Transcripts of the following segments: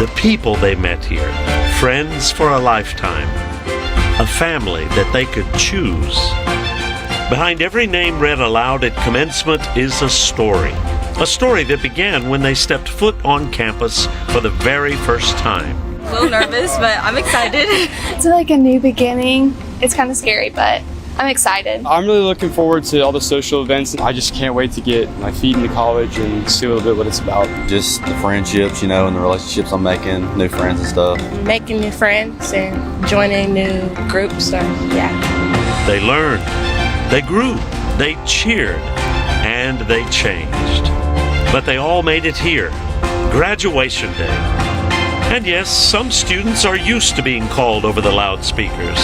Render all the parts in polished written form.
the people they met here, friends for a lifetime, a family that they could choose. Behind every name read aloud at commencement is a story that began when they stepped foot on campus for the very first time. A little nervous, but I'm excited. It's like a new beginning. It's kind of scary, but I'm excited. I'm really looking forward to all the social events. I just can't wait to get my feet into college and see a little bit what it's about. Just the friendships, and the relationships I'm making, new friends and stuff. Making new friends and joining new groups, yeah. They learned, they grew, they cheered, and they changed. But they all made it here, graduation day. And yes, some students are used to being called over the loudspeakers.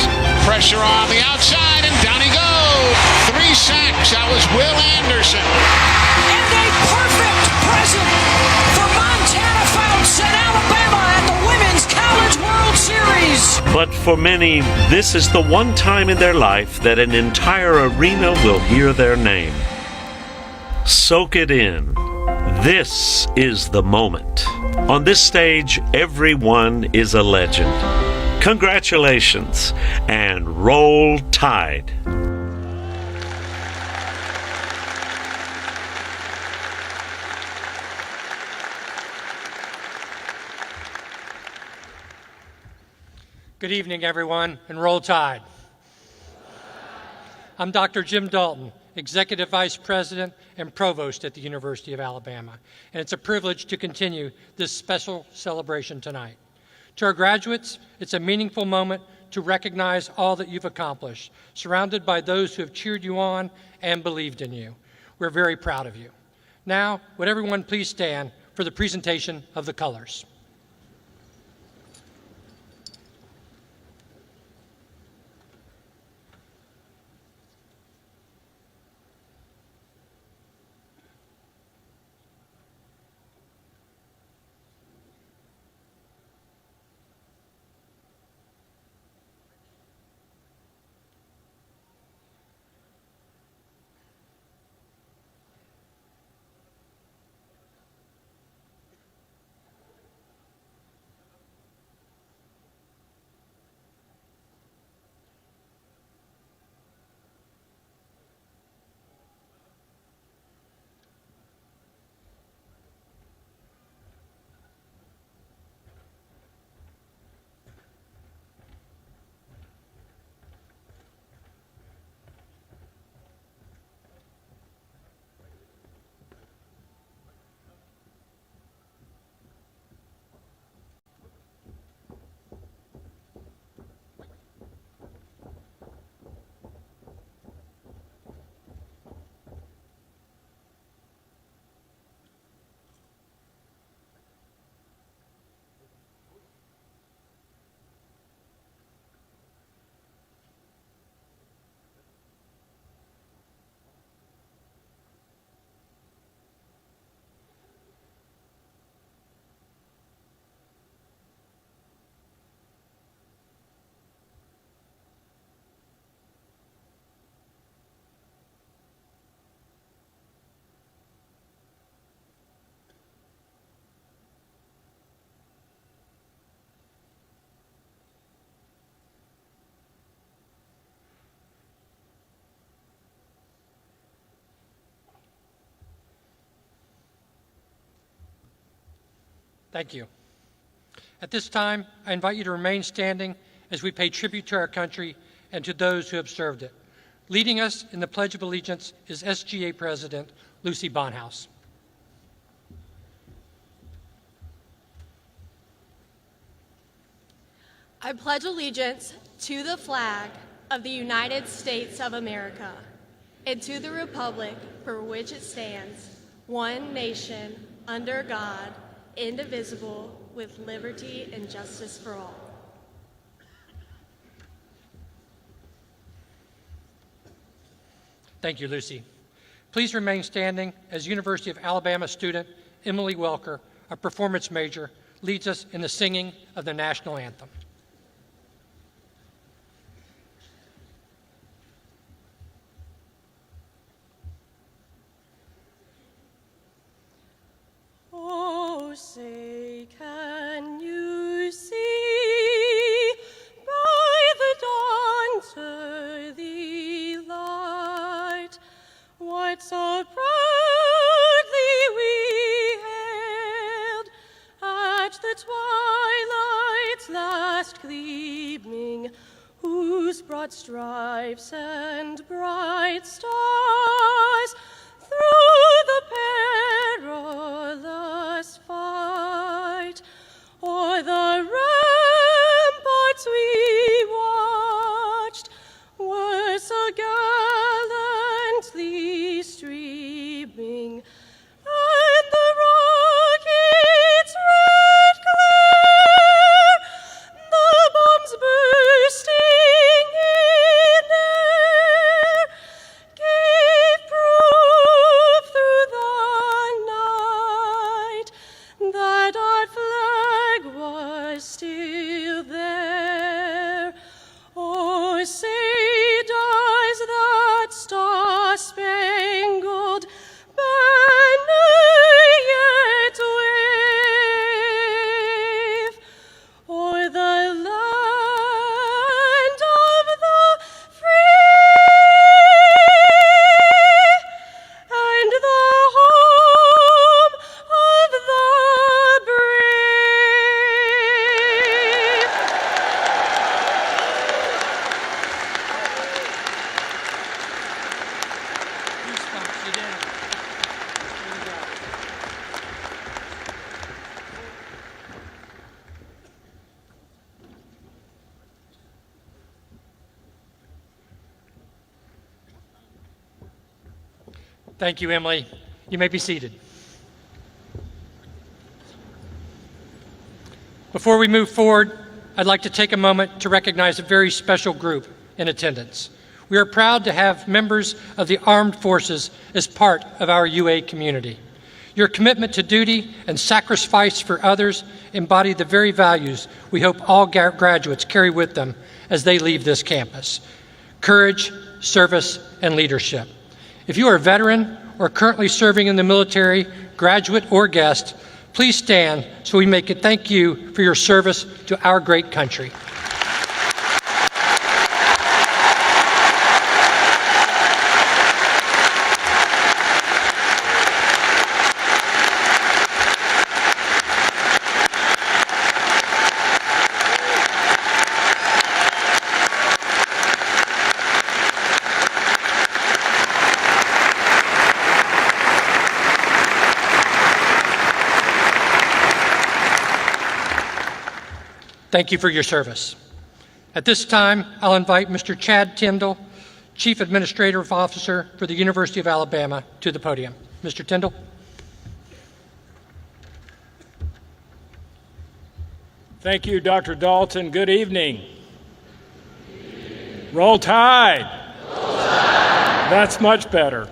Pressure on the outside, and down he goes. 3 sacks. That was Will Anderson. And a perfect present for Montana Fouts and Alabama at the Women's College World Series. But for many, this is the one time in their life that an entire arena will hear their name. Soak it in. This is the moment. On this stage, everyone is a legend. Congratulations, and roll Tide. Good evening, everyone, and roll Tide. I'm Dr. Jim Dalton, Executive Vice President and Provost at the University of Alabama, and it's a privilege to continue this special celebration tonight. To our graduates, it's a meaningful moment to recognize all that you've accomplished, surrounded by those who have cheered you on and believed in you. We're very proud of you. Now, would everyone please stand for the presentation of the colors. Thank you. At this time, I invite you to remain standing as we pay tribute to our country and to those who have served it. Leading us in the Pledge of Allegiance is SGA President Lucy Bonhouse. I pledge allegiance to the flag of the United States of America and to the republic for which it stands, one nation, under God, indivisible, with liberty and justice for all. Thank you, Lucy. Please remain standing as University of Alabama student Emily Welker, a performance major, leads us in the singing of the national anthem. Oh, say, can you watch the twilight's last gleaming, whose broad stripes and bright stars through the perilous fight o'er the ramparts we watched were so gallantly streaming, and the rocket's red glare, the bombs bursting in air, gave proof through the night that our flag was still there. Oh, say does that star-spangled banner yet wave o'er the land of the free and the home of the brave? Please come, sit down. There you go. Thank you, Emily. You may be seated. Before we move forward, I'd like to take a moment to recognize a very special group in attendance. We are proud to have members of the armed forces as part of our UA community. Your commitment to duty and sacrifice for others embody the very values we hope all graduates carry with them as they leave this campus: courage, service, and leadership. If you are a veteran or currently serving in the military, graduate or guest, please stand so we may thank you for your service to our great country. Thank you for your service. At this time, I'll invite Mr. Chad Tyndall, Chief Administrative Officer for the University of Alabama, to the podium. Mr. Tyndall. Thank you, Dr. Dalton. Good evening. Roll Tide. Roll Tide. That's much better.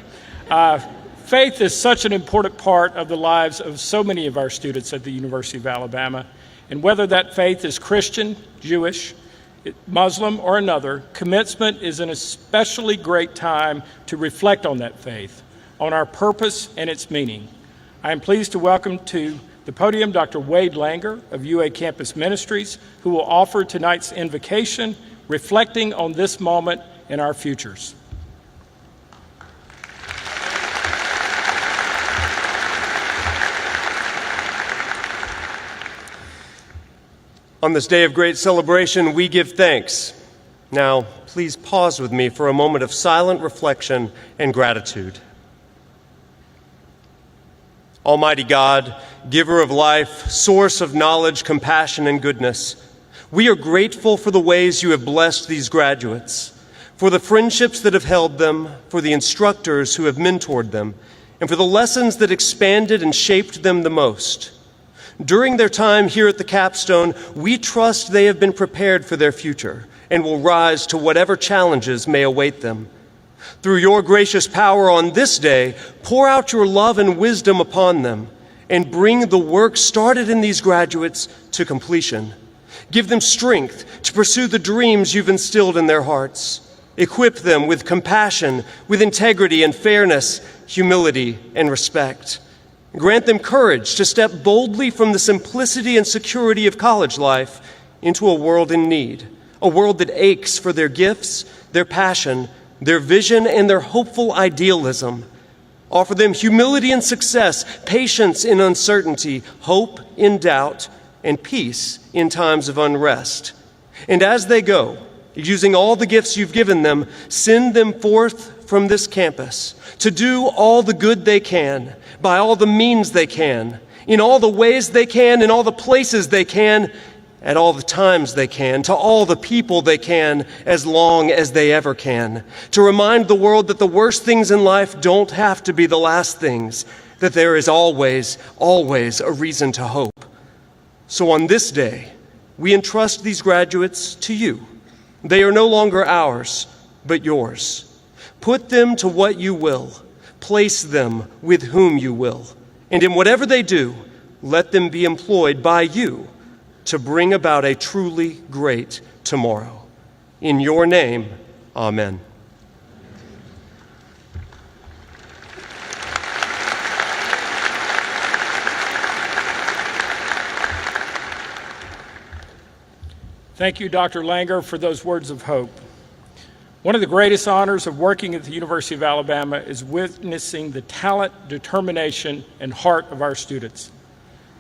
Faith is such an important part of the lives of so many of our students at the University of Alabama. And whether that faith is Christian, Jewish, Muslim, or another, commencement is an especially great time to reflect on that faith, on our purpose and its meaning. I am pleased to welcome to the podium Dr. Wade Langer of UA Campus Ministries, who will offer tonight's invocation, reflecting on this moment in our futures. On this day of great celebration, we give thanks. Now, please pause with me for a moment of silent reflection and gratitude. Almighty God, giver of life, source of knowledge, compassion, and goodness, we are grateful for the ways you have blessed these graduates, for the friendships that have held them, for the instructors who have mentored them, and for the lessons that expanded and shaped them the most. During their time here at the capstone, we trust they have been prepared for their future and will rise to whatever challenges may await them. Through your gracious power on this day, pour out your love and wisdom upon them and bring the work started in these graduates to completion. Give them strength to pursue the dreams you've instilled in their hearts. Equip them with compassion, with integrity and fairness, humility and respect. Grant them courage to step boldly from the simplicity and security of college life into a world in need, a world that aches for their gifts, their passion, their vision, and their hopeful idealism. Offer them humility in success, patience in uncertainty, hope in doubt, and peace in times of unrest. And as they go, using all the gifts you've given them, send them forth from this campus to do all the good they can, by all the means they can, in all the ways they can, in all the places they can, at all the times they can, to all the people they can, as long as they ever can, to remind the world that the worst things in life don't have to be the last things, that there is always, always a reason to hope. So on this day, we entrust these graduates to you. They are no longer ours, but yours. Put them to what you will. Place them with whom you will. And in whatever they do, let them be employed by you to bring about a truly great tomorrow. In your name, amen. Thank you, Dr. Langer, for those words of hope. One of the greatest honors of working at the University of Alabama is witnessing the talent, determination, and heart of our students.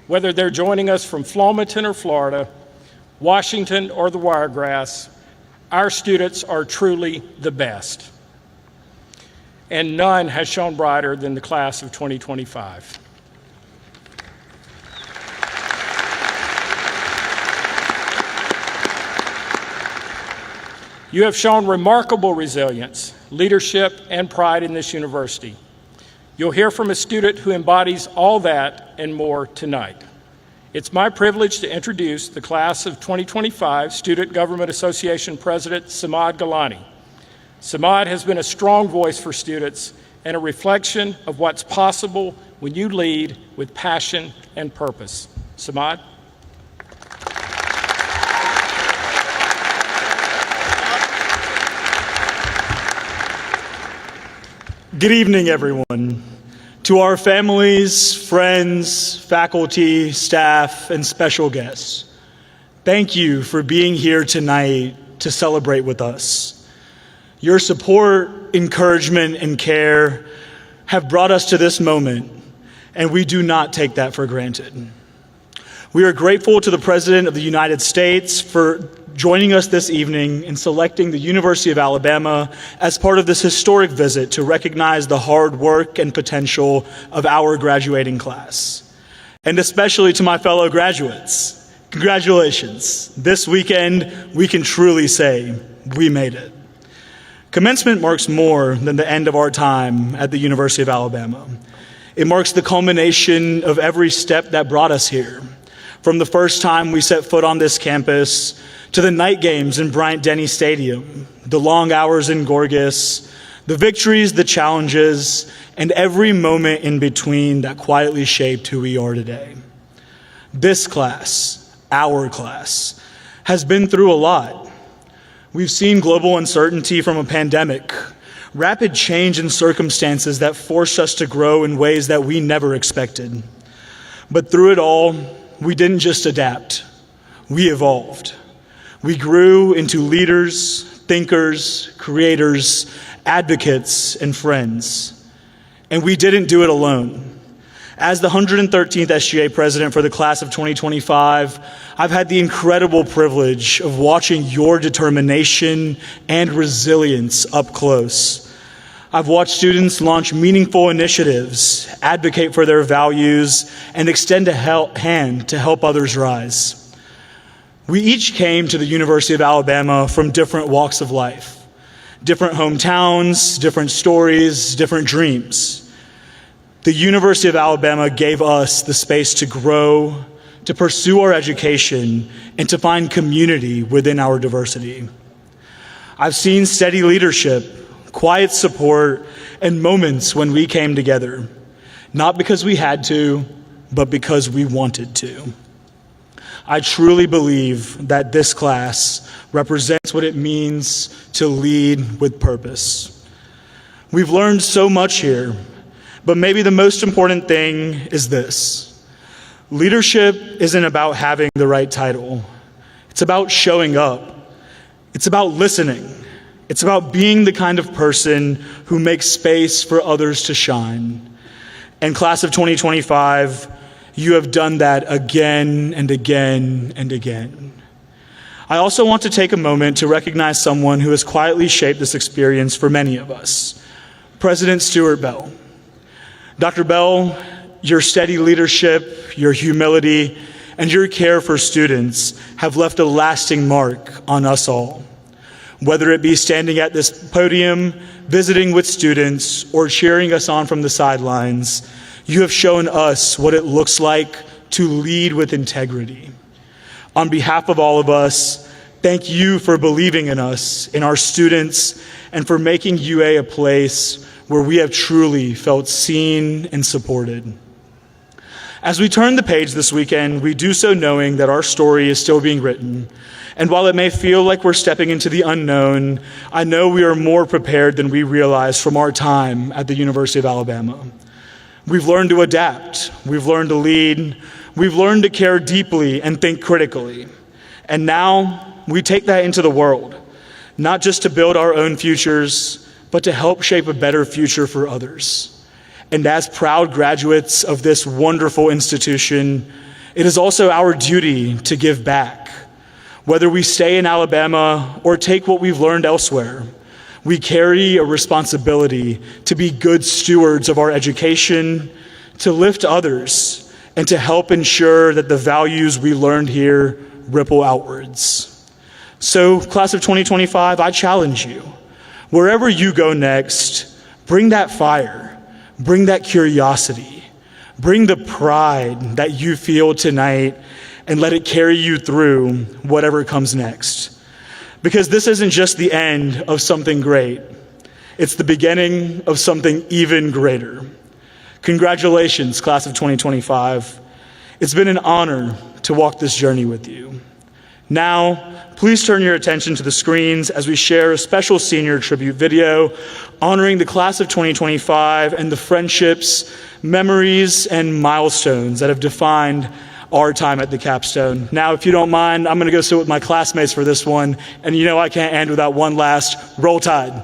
Whether they're joining us from Flomaton or Florida, Washington or the Wiregrass, our students are truly the best. And none has shone brighter than the class of 2025. You have shown remarkable resilience, leadership, and pride in this university. You'll hear from a student who embodies all that and more tonight. It's my privilege to introduce the class of 2025 Student Government Association President Samad Gilani. Samad has been a strong voice for students and a reflection of what's possible when you lead with passion and purpose. Samad? Good evening, everyone. To our families, friends, faculty, staff, and special guests, thank you for being here tonight to celebrate with us. Your support, encouragement, and care have brought us to this moment, and we do not take that for granted. We are grateful to the President of the United States for joining us this evening in selecting the University of Alabama as part of this historic visit to recognize the hard work and potential of our graduating class. And especially to my fellow graduates, congratulations. This weekend, we can truly say we made it. Commencement marks more than the end of our time at the University of Alabama. It marks the culmination of every step that brought us here. From the first time we set foot on this campus, to the night games in Bryant-Denny Stadium, the long hours in Gorgas, the victories, the challenges, and every moment in between that quietly shaped who we are today. This class, our class, has been through a lot. We've seen global uncertainty from a pandemic, rapid change in circumstances that forced us to grow in ways that we never expected. But through it all, we didn't just adapt, we evolved. We grew into leaders, thinkers, creators, advocates, and friends. And we didn't do it alone. As the 113th SGA president for the class of 2025, I've had the incredible privilege of watching your determination and resilience up close. I've watched students launch meaningful initiatives, advocate for their values, and extend a hand to help others rise. We each came to the University of Alabama from different walks of life, different hometowns, different stories, different dreams. The University of Alabama gave us the space to grow, to pursue our education, and to find community within our diversity. I've seen steady leadership, quiet support, and moments when we came together, not because we had to, but because we wanted to. I truly believe that this class represents what it means to lead with purpose. We've learned so much here, but maybe the most important thing is this. Leadership isn't about having the right title. It's about showing up. It's about listening. It's about being the kind of person who makes space for others to shine. And class of 2025, You have done that again and again and again. I also want to take a moment to recognize someone who has quietly shaped this experience for many of us, President Stuart Bell. Dr. Bell, your steady leadership, your humility, and your care for students have left a lasting mark on us all. Whether it be standing at this podium, visiting with students, or cheering us on from the sidelines, you have shown us what it looks like to lead with integrity. On behalf of all of us, thank you for believing in us, in our students, and for making UA a place where we have truly felt seen and supported. As we turn the page this weekend, we do so knowing that our story is still being written. And while it may feel like we're stepping into the unknown, I know we are more prepared than we realize from our time at the University of Alabama. We've learned to adapt, we've learned to lead, we've learned to care deeply and think critically. And now we take that into the world, not just to build our own futures, but to help shape a better future for others. And as proud graduates of this wonderful institution, it is also our duty to give back. Whether we stay in Alabama or take what we've learned elsewhere, we carry a responsibility to be good stewards of our education, to lift others, and to help ensure that the values we learned here ripple outwards. So, class of 2025, I challenge you. Wherever you go next, bring that fire, bring that curiosity, bring the pride that you feel tonight, and let it carry you through whatever comes next. Because this isn't just the end of something great, it's the beginning of something even greater. Congratulations, class of 2025. It's been an honor to walk this journey with you. Now, please turn your attention to the screens as we share a special senior tribute video honoring the class of 2025 and the friendships, memories, and milestones that have defined our time at the capstone. Now, if you don't mind, I'm gonna go sit with my classmates for this one, and you know I can't end without one last Roll Tide.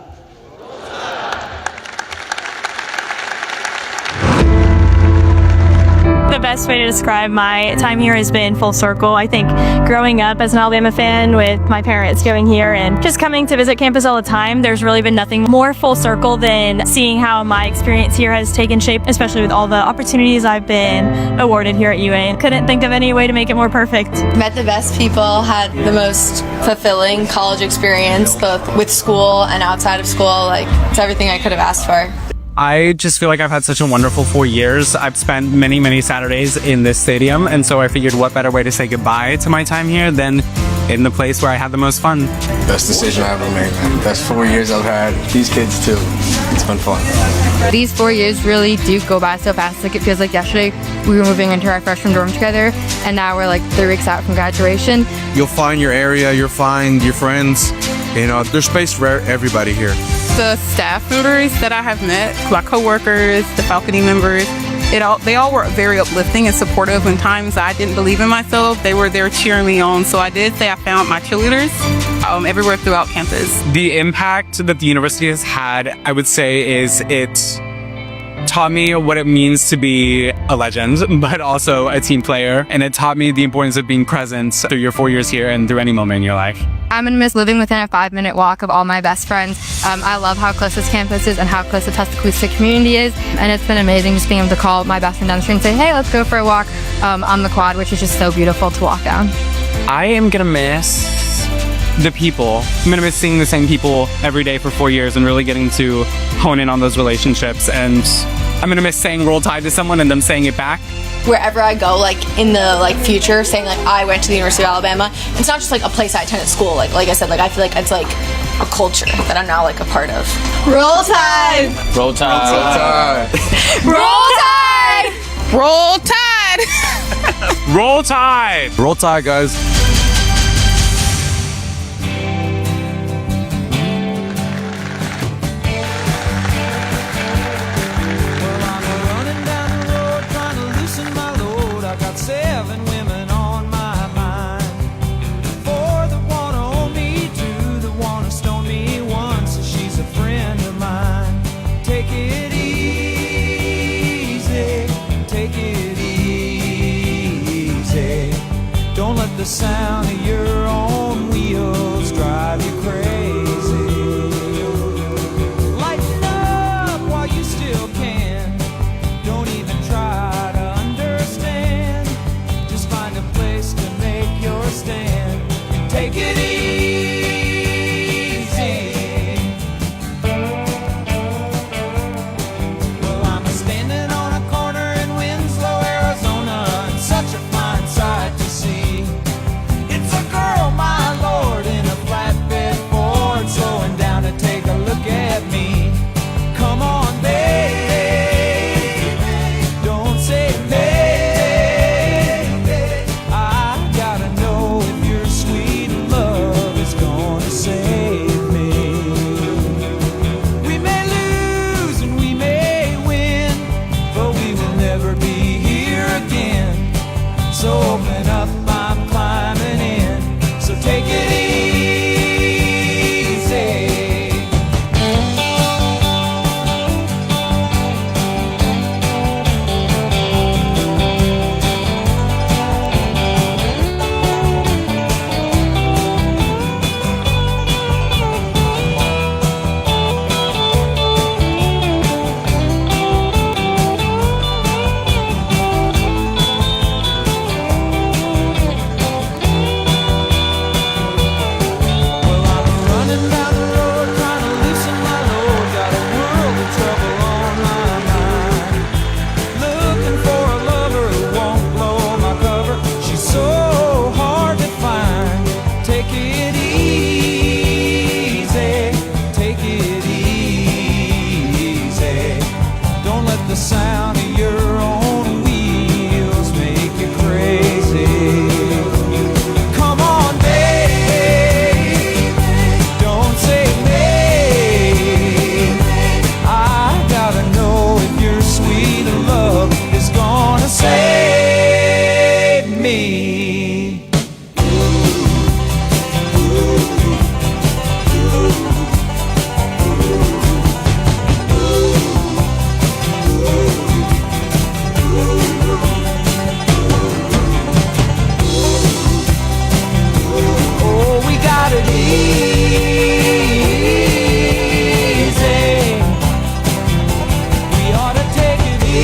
The best way to describe my time here has been full circle. I think growing up as an Alabama fan with my parents going here and just coming to visit campus all the time, there's really been nothing more full circle than seeing how my experience here has taken shape, especially with all the opportunities I've been awarded here at UA. Couldn't think of any way to make it more perfect. Met the best people, had the most fulfilling college experience, both with school and outside of school. Like, it's everything I could have asked for. I just feel like I've had such a wonderful 4 years. I've spent many, many Saturdays in this stadium, and so I figured what better way to say goodbye to my time here than in the place where I had the most fun. Best decision I ever made, man. Best 4 years I've had. These kids too. It's been fun. These 4 years really do go by so fast. Like, it feels like yesterday we were moving into our freshman dorm together, and now we're like 3 weeks out from graduation. You'll find your area, you'll find your friends. You know, there's space for everybody here. The staff members that I have met, my coworkers, the faculty members, they all were very uplifting and supportive. When times I didn't believe in myself, they were there cheering me on. So I did say I found my cheerleaders everywhere throughout campus. The impact that the university has had, I would say, is it taught me what it means to be a legend, but also a team player. And it taught me the importance of being present through your 4 years here and through any moment in your life. I'm gonna miss living within a 5-minute walk of all my best friends. I love how close this campus is and how close the Tuscaloosa community is. And it's been amazing just being able to call my best friend down the street and say, hey, let's go for a walk on the quad, which is just so beautiful to walk down. I am gonna miss the people. I'm gonna miss seeing the same people every day for 4 years and really getting to hone in on those relationships. And I'm gonna miss saying Roll Tide to someone and them saying it back. Wherever I go, like in the future, saying like I went to the University of Alabama, it's not just like a place I attend at school. Like I said, like I feel like it's like a culture that I'm now like a part of. Roll Tide! Roll Tide! Roll Tide! Roll Tide! Roll Tide! Roll Tide, guys. Take it easy. let the sound of your own wheels drive you crazy. Lighten up while you still can. Don't even try to understand. Just find a place to make your stand and take it easy. Well, I'm standing on a corner in Winslow, Arizona, and such a fine sight to see. It's a girl, my lord, in a flatbed Ford, slowing down to take a look at me. Come on, baby, don't say maybe. I gotta know if your sweet love is gonna save me. We may lose and we may win, but we will never be here again. So open up, I'm climbing in. So take it easy. Well, I'm running down the road trying to loosen my load. Got a world of trouble on my mind. Looking for a lover who won't blow my cover. She's so hard to find. Take it easy. Take it easy. Don't let the sound of your own wheels make you crazy. Come on, baby, don't say maybe. I gotta know if your sweet love is gonna save me. Oh, we got it easy. We ought to take it easy.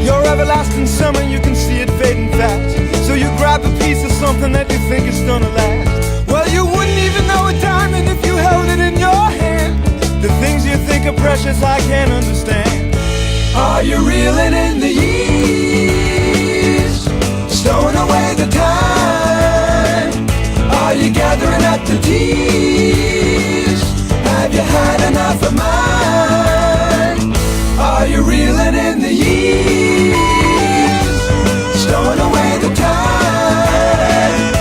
Your everlasting summer, you can see it fading fast. So you grab a piece of something that you think is gonna last. Well, you wouldn't even know a diamond if you held it in your hand. The things you think are precious, I can't understand. Are you reeling in the years, stowing away the time? Are you gathering up the tears? Have you had enough of mine? Are you reeling in the years, stowing away the time?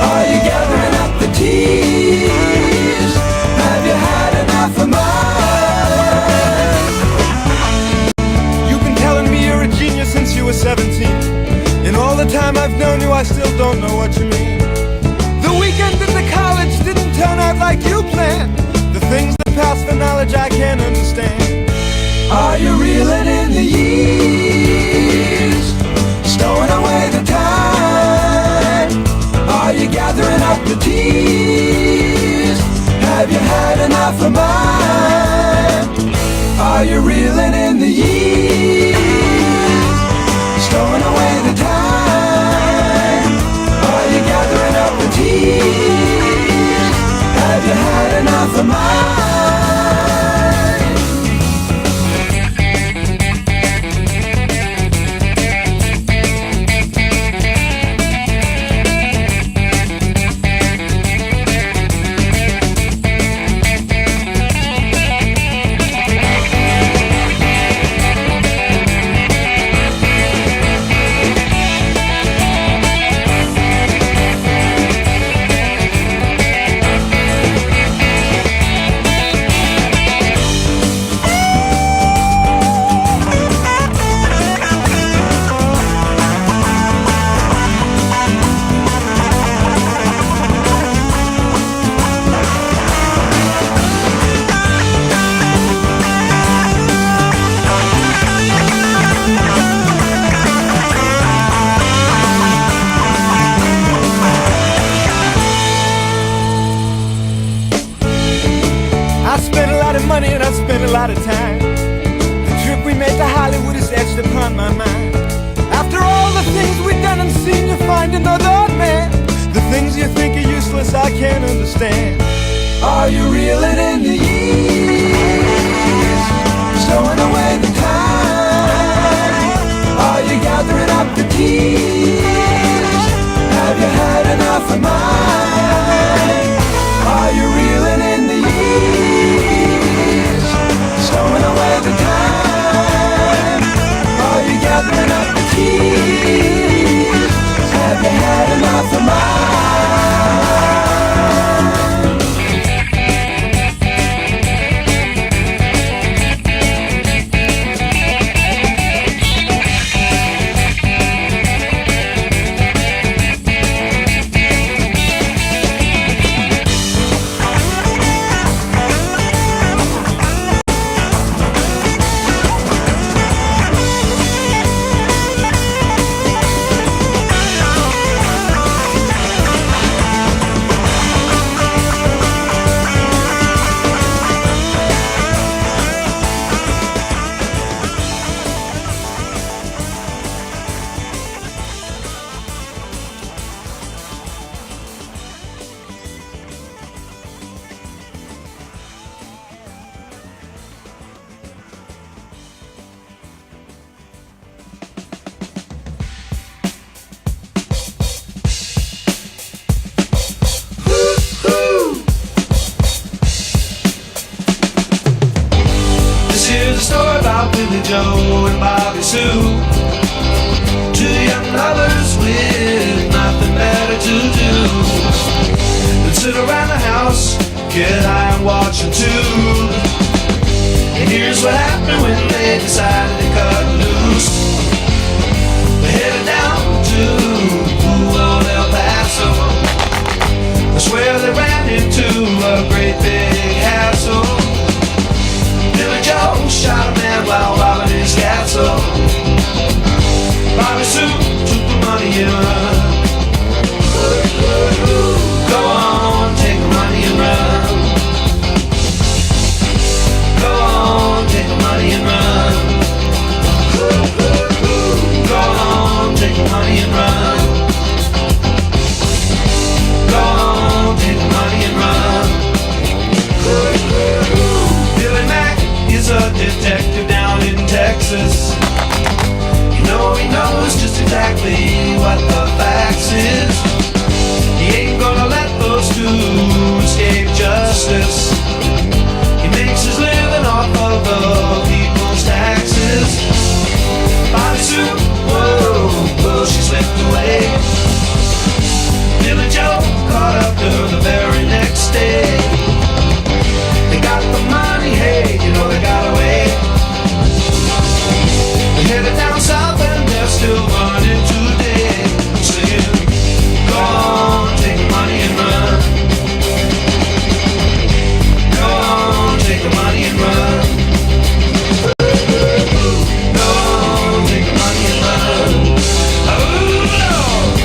Are you gathering up the tears? Have you had enough of mine? You've been telling me you're a genius since you were 17. In all the time I've known you, I still don't know what you mean. The weekend at the college didn't turn out like you planned. The things that pass for knowledge I can't understand. Are you reeling in the years, stowing away the time? Are you gathering up the tears? Have you had enough of mine? Are you reeling in the years, stowing away the time? Are you gathering up the tears? Have you had enough of mine? Sue. Two young lovers with nothing better to do than sit around the house, get high and watch a tube. And here's what happened when they decided to cut loose. They headed down to old El Paso. I swear they ran into a great big hassle. Billy Joe shot a man while robbing his castle. Bobby Sue took the money and run. Go on, take the money and run. Go on, take the money and run. Go on, take the money and run. Go on, take the money and run. Billy Mack is a detective down in Texas. You know he knows just exactly what the facts is. He ain't gonna let those two escape justice. He makes his living off of the people's taxes. Bobby Sue, whoa, whoa, she slipped away. Billy Joe caught up to her the very next day. They got the money, hey, you know they got away. They headed down south and they're still running today, singing, go on, take the money and run. Go on, take the money and run. Go on, take the money and run. Oh, Lord.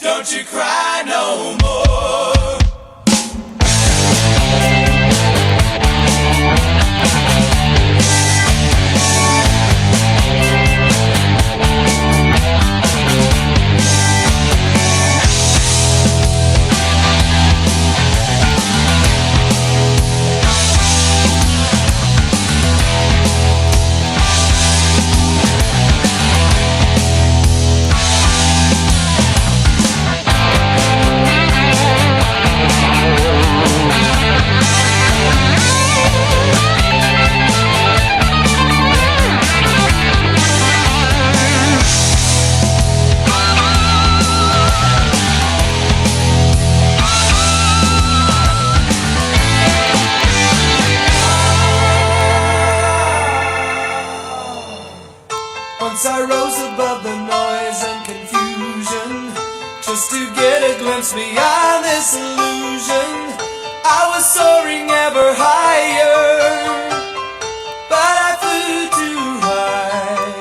Don't you cry no more. Once I rose above the noise and confusion, just to get a glimpse beyond this illusion. I was soaring ever higher, but I flew too high.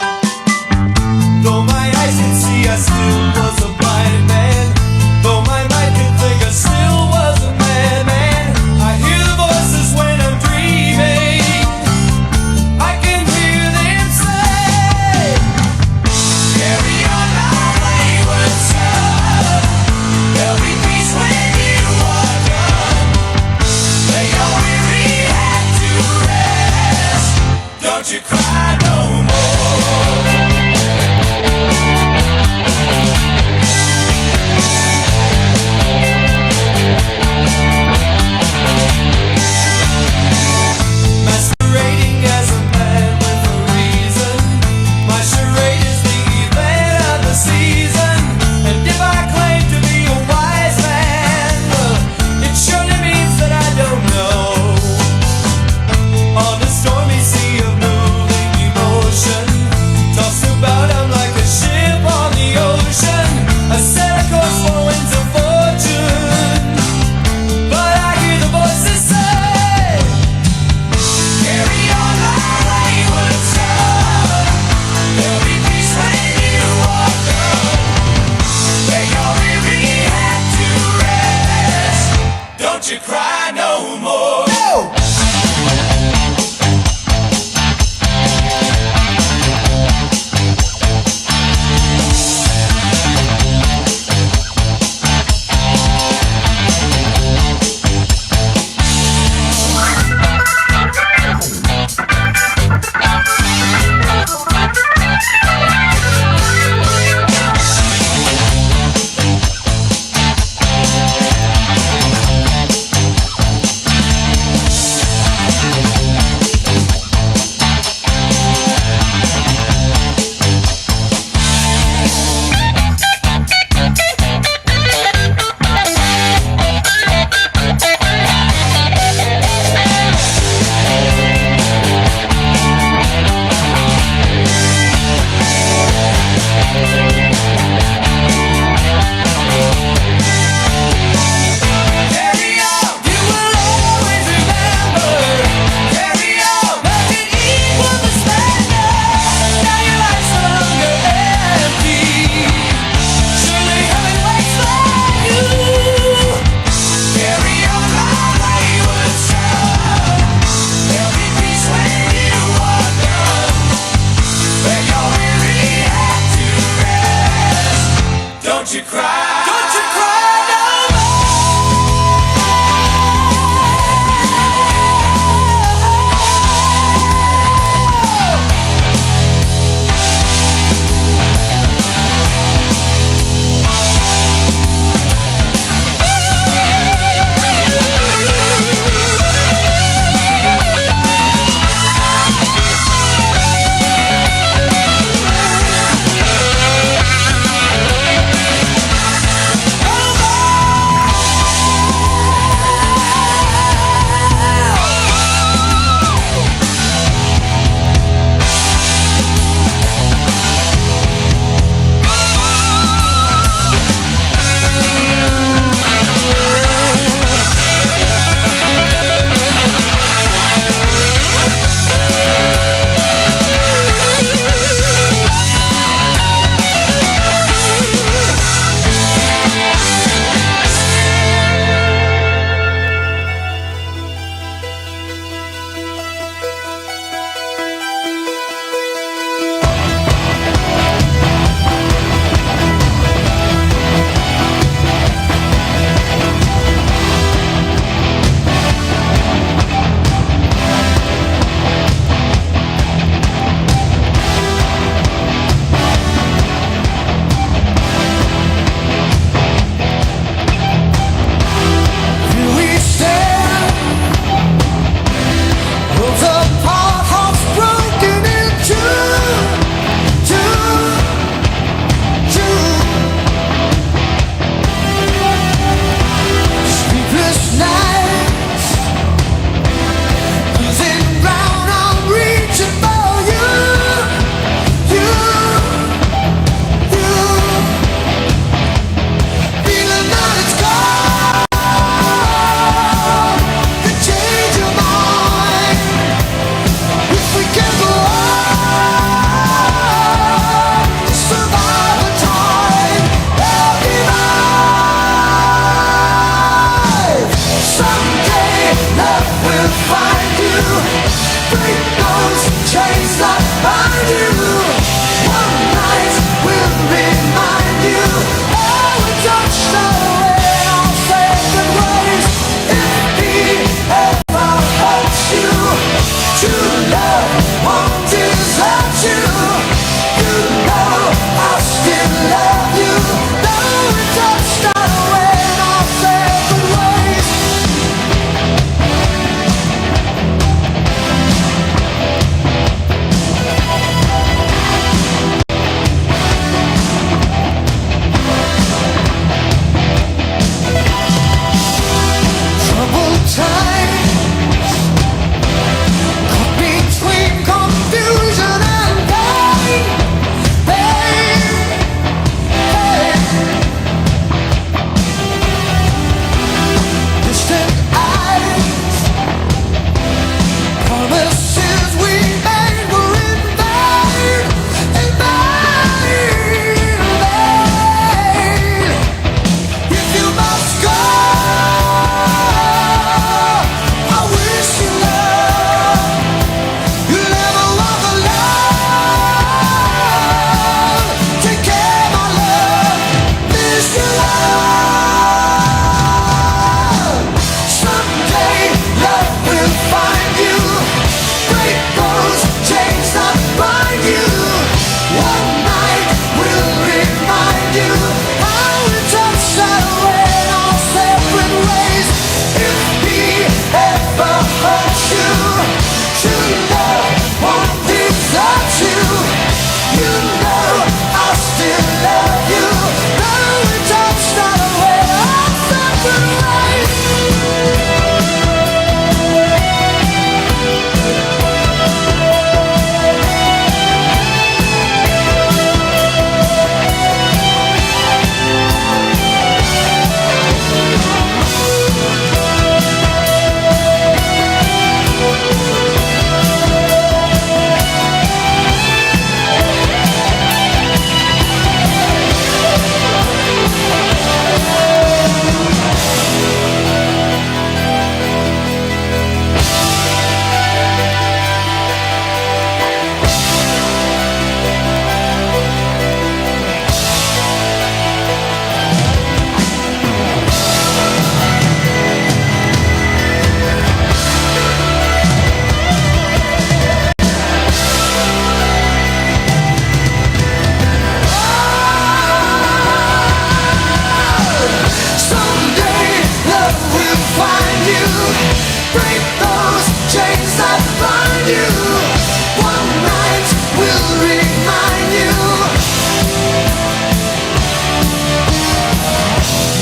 Though my eyes could see, I still was a blind man. Though my mind could think, I still was a madman. I hear the voices when I'm dreaming. I can hear them say, carry on my wayward son. There'll be peace when you are done. Lay your weary head to rest. Don't you cry no more. Masquerading as a man with a reason. My charade is the event of the season. And if I claim to be a wise man, it surely means that I don't know. On a stormy sea of moving emotion, tossed about I'm like a ship on the ocean. I set a course for winds of fortune, but I hear the voices say, carry on my wayward son. There'll be peace when you are done. Lay your weary head to rest. Don't you cry no more. No! break those chains that bind you. One night will remind you.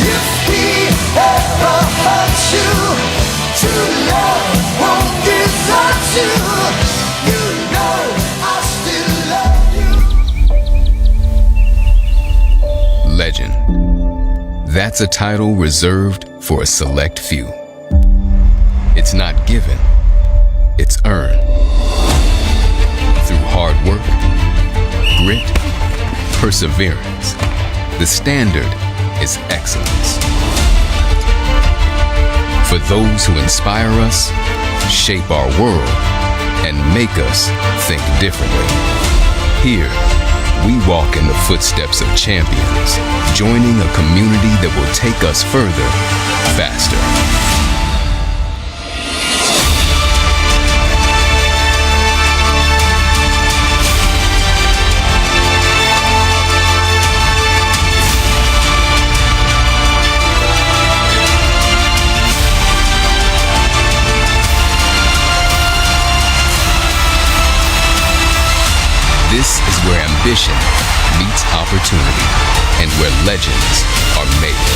If he ever hurts you, true love won't desert you. You know I still love you. Legend. That's a title reserved for a select few. It's not given, it's earned. Through hard work, grit, perseverance, the standard is excellence. For those who inspire us, shape our world, and make us think differently. Here, we walk in the footsteps of champions, joining a community that will take us further, faster. This is where ambition meets opportunity and where legends are made.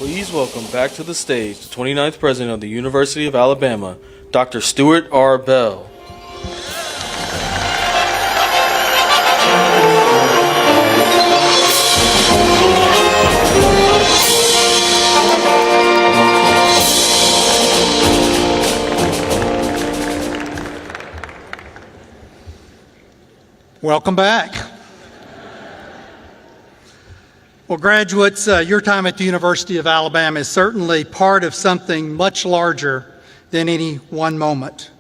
Please welcome back to the stage the 29th President of the University of Alabama, Dr. Stuart R. Bell. Welcome back. Well, graduates, your time at the University of Alabama is certainly part of something much larger than any one moment.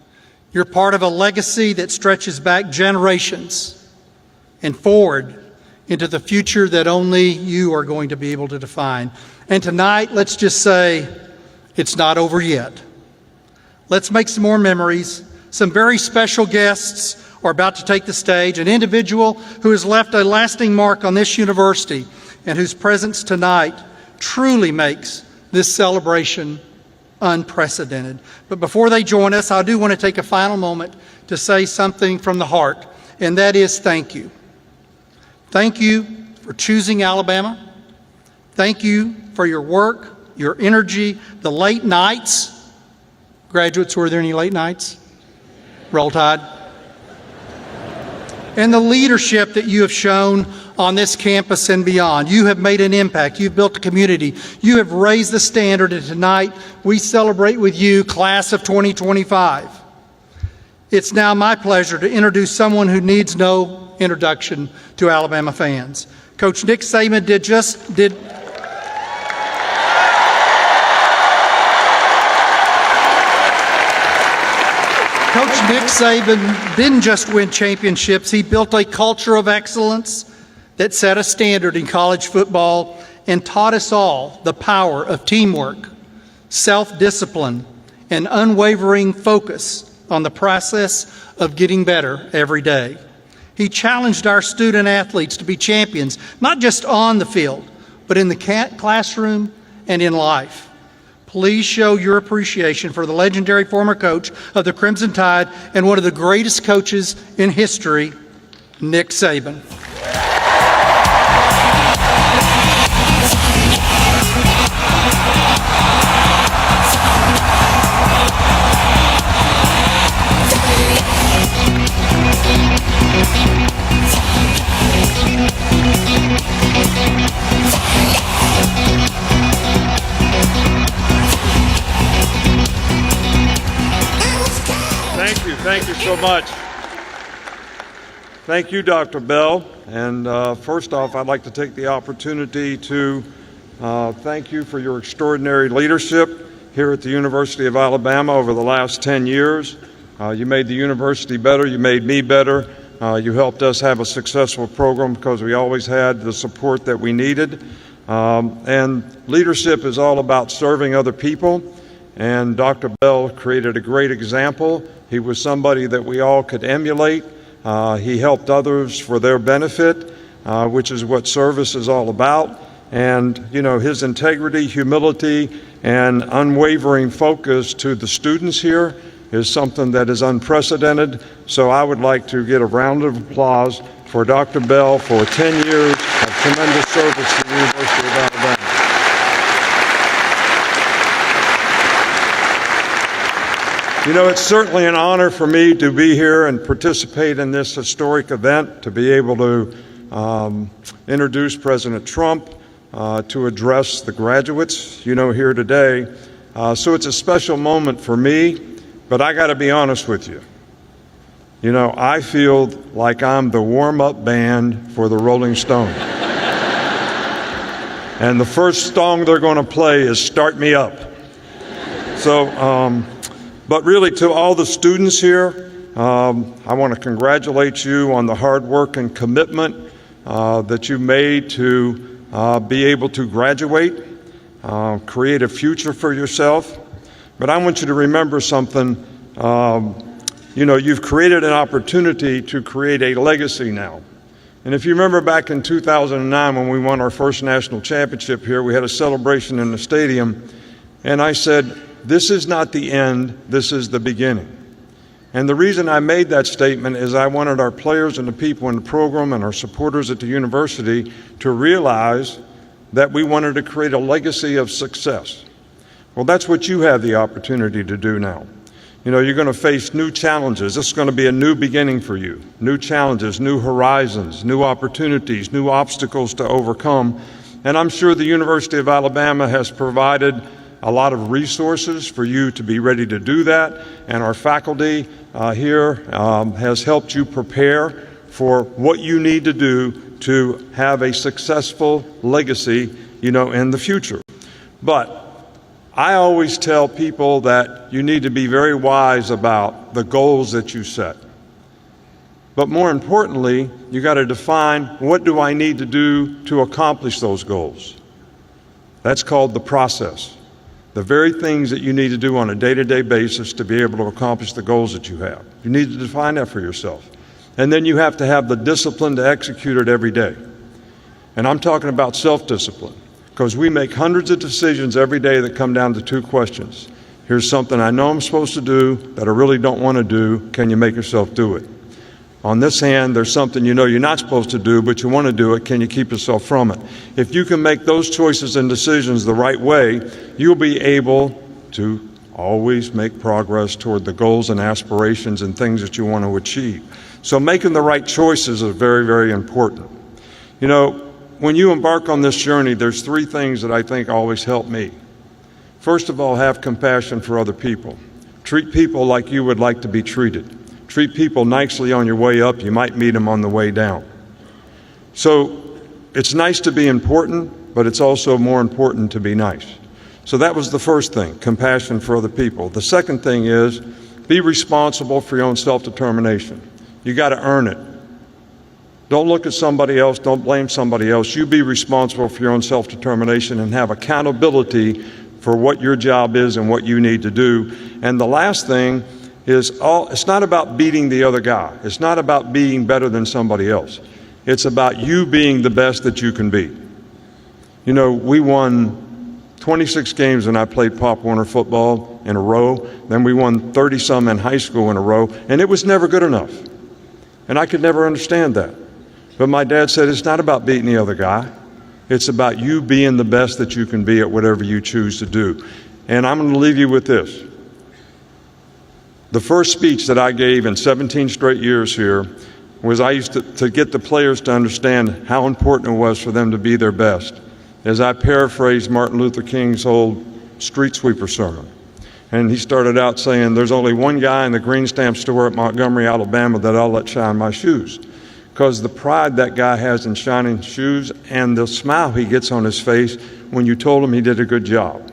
You're part of a legacy that stretches back generations and forward into the future that only you are going to be able to define. And tonight, let's just say it's not over yet. Let's make some more memories. Some very special guests are about to take the stage, an individual who has left a lasting mark on this university and whose presence tonight truly makes this celebration unprecedented. But before they join us, I do want to take a final moment to say something from the heart, and that is thank you. Thank you for choosing Alabama. Thank you for your work, your energy, the late nights. Graduates, were there any late nights? Roll Tide. And the leadership that you have shown on this campus and beyond. You have made an impact. You've built a community. You have raised the standard, and tonight we celebrate with you, class of 2025. It's now my pleasure to introduce someone who needs no introduction to Alabama fans. Coach Nick Saban Coach Nick Saban didn't just win championships, he built a culture of excellence that set a standard in college football and taught us all the power of teamwork, self-discipline, and unwavering focus on the process of getting better every day. He challenged our student athletes to be champions, not just on the field, but in the classroom and in life. Please show your appreciation for the legendary former coach of the Crimson Tide and one of the greatest coaches in history, Nick Saban. Thank you so much. Thank you, Dr. Bell. And first off, I'd like to take the opportunity to thank you for your extraordinary leadership here at the University of Alabama over the last 10 years. You made the university better. You made me better. You helped us have a successful program because we always had the support that we needed. And leadership is all about serving other people. And Dr. Bell created a great example. He was somebody that we all could emulate. He helped others for their benefit, which is what service is all about. And, you know, his integrity, humility, and unwavering focus to the students here is something that is unprecedented. So I would like to get a round of applause for Dr. Bell for 10 years of tremendous service to the University of Alabama. You know, it's certainly an honor for me to be here and participate in this historic event, to be able to introduce President Trump, to address the graduates, you know, here today. So it's a special moment for me, but I got to be honest with you. You know, I feel like I'm the warm-up band for the Rolling Stones. And the first song they're going to play is Start Me Up. So, but really, to all the students here, I want to congratulate you on the hard work and commitment that you made to be able to graduate, create a future for yourself. But I want you to remember something. You know, you've created an opportunity to create a legacy now. And if you remember back in 2009 when we won our first national championship here, we had a celebration in the stadium, and I said, this is not the end, this is the beginning. And the reason I made that statement is I wanted our players and the people in the program and our supporters at the university to realize that we wanted to create a legacy of success. Well, that's what you have the opportunity to do now. You know, you're going to face new challenges. This is going to be a new beginning for you. New challenges, new horizons, new opportunities, new obstacles to overcome. And I'm sure the University of Alabama has provided a lot of resources for you to be ready to do that, and our faculty here has helped you prepare for what you need to do to have a successful legacy, you know, in the future. But I always tell people that you need to be very wise about the goals that you set. But more importantly, you got to define, what do I need to do to accomplish those goals? That's called the process. The very things that you need to do on a day-to-day basis to be able to accomplish the goals that you have. You need to define that for yourself. And then you have to have the discipline to execute it every day. And I'm talking about self-discipline, because we make hundreds of decisions every day that come down to two questions. Here's something I know I'm supposed to do that I really don't want to do. Can you make yourself do it? On this hand, there's something you know you're not supposed to do, but you want to do it. Can you keep yourself from it? If you can make those choices and decisions the right way, you'll be able to always make progress toward the goals and aspirations and things that you want to achieve. So making the right choices is very, very important. You know, when you embark on this journey, there's three things that I think always help me. First of all, have compassion for other people. Treat people like you would like to be treated. Treat people nicely on your way up. You might meet them on the way down. So it's nice to be important, but it's also more important to be nice. So that was the first thing, compassion for other people. The second thing is, be responsible for your own self-determination. You got to earn it. Don't look at somebody else. Don't blame somebody else. You be responsible for your own self-determination and have accountability for what your job is and what you need to do. And the last thing is, it's not about beating the other guy. It's not about being better than somebody else. It's about you being the best that you can be. You know, we won 26 games when I played Pop Warner football in a row. Then we won 30-some in high school in a row, and it was never good enough. And I could never understand that. But my dad said, it's not about beating the other guy. It's about you being the best that you can be at whatever you choose to do. And I'm going to leave you with this. The first speech that I gave in 17 straight years here was I used to get the players to understand how important it was for them to be their best, as I paraphrased Martin Luther King's old street sweeper sermon. And he started out saying, there's only one guy in the green stamp store at Montgomery, Alabama that I'll let shine my shoes. Because the pride that guy has in shining shoes and the smile he gets on his face when you told him he did a good job.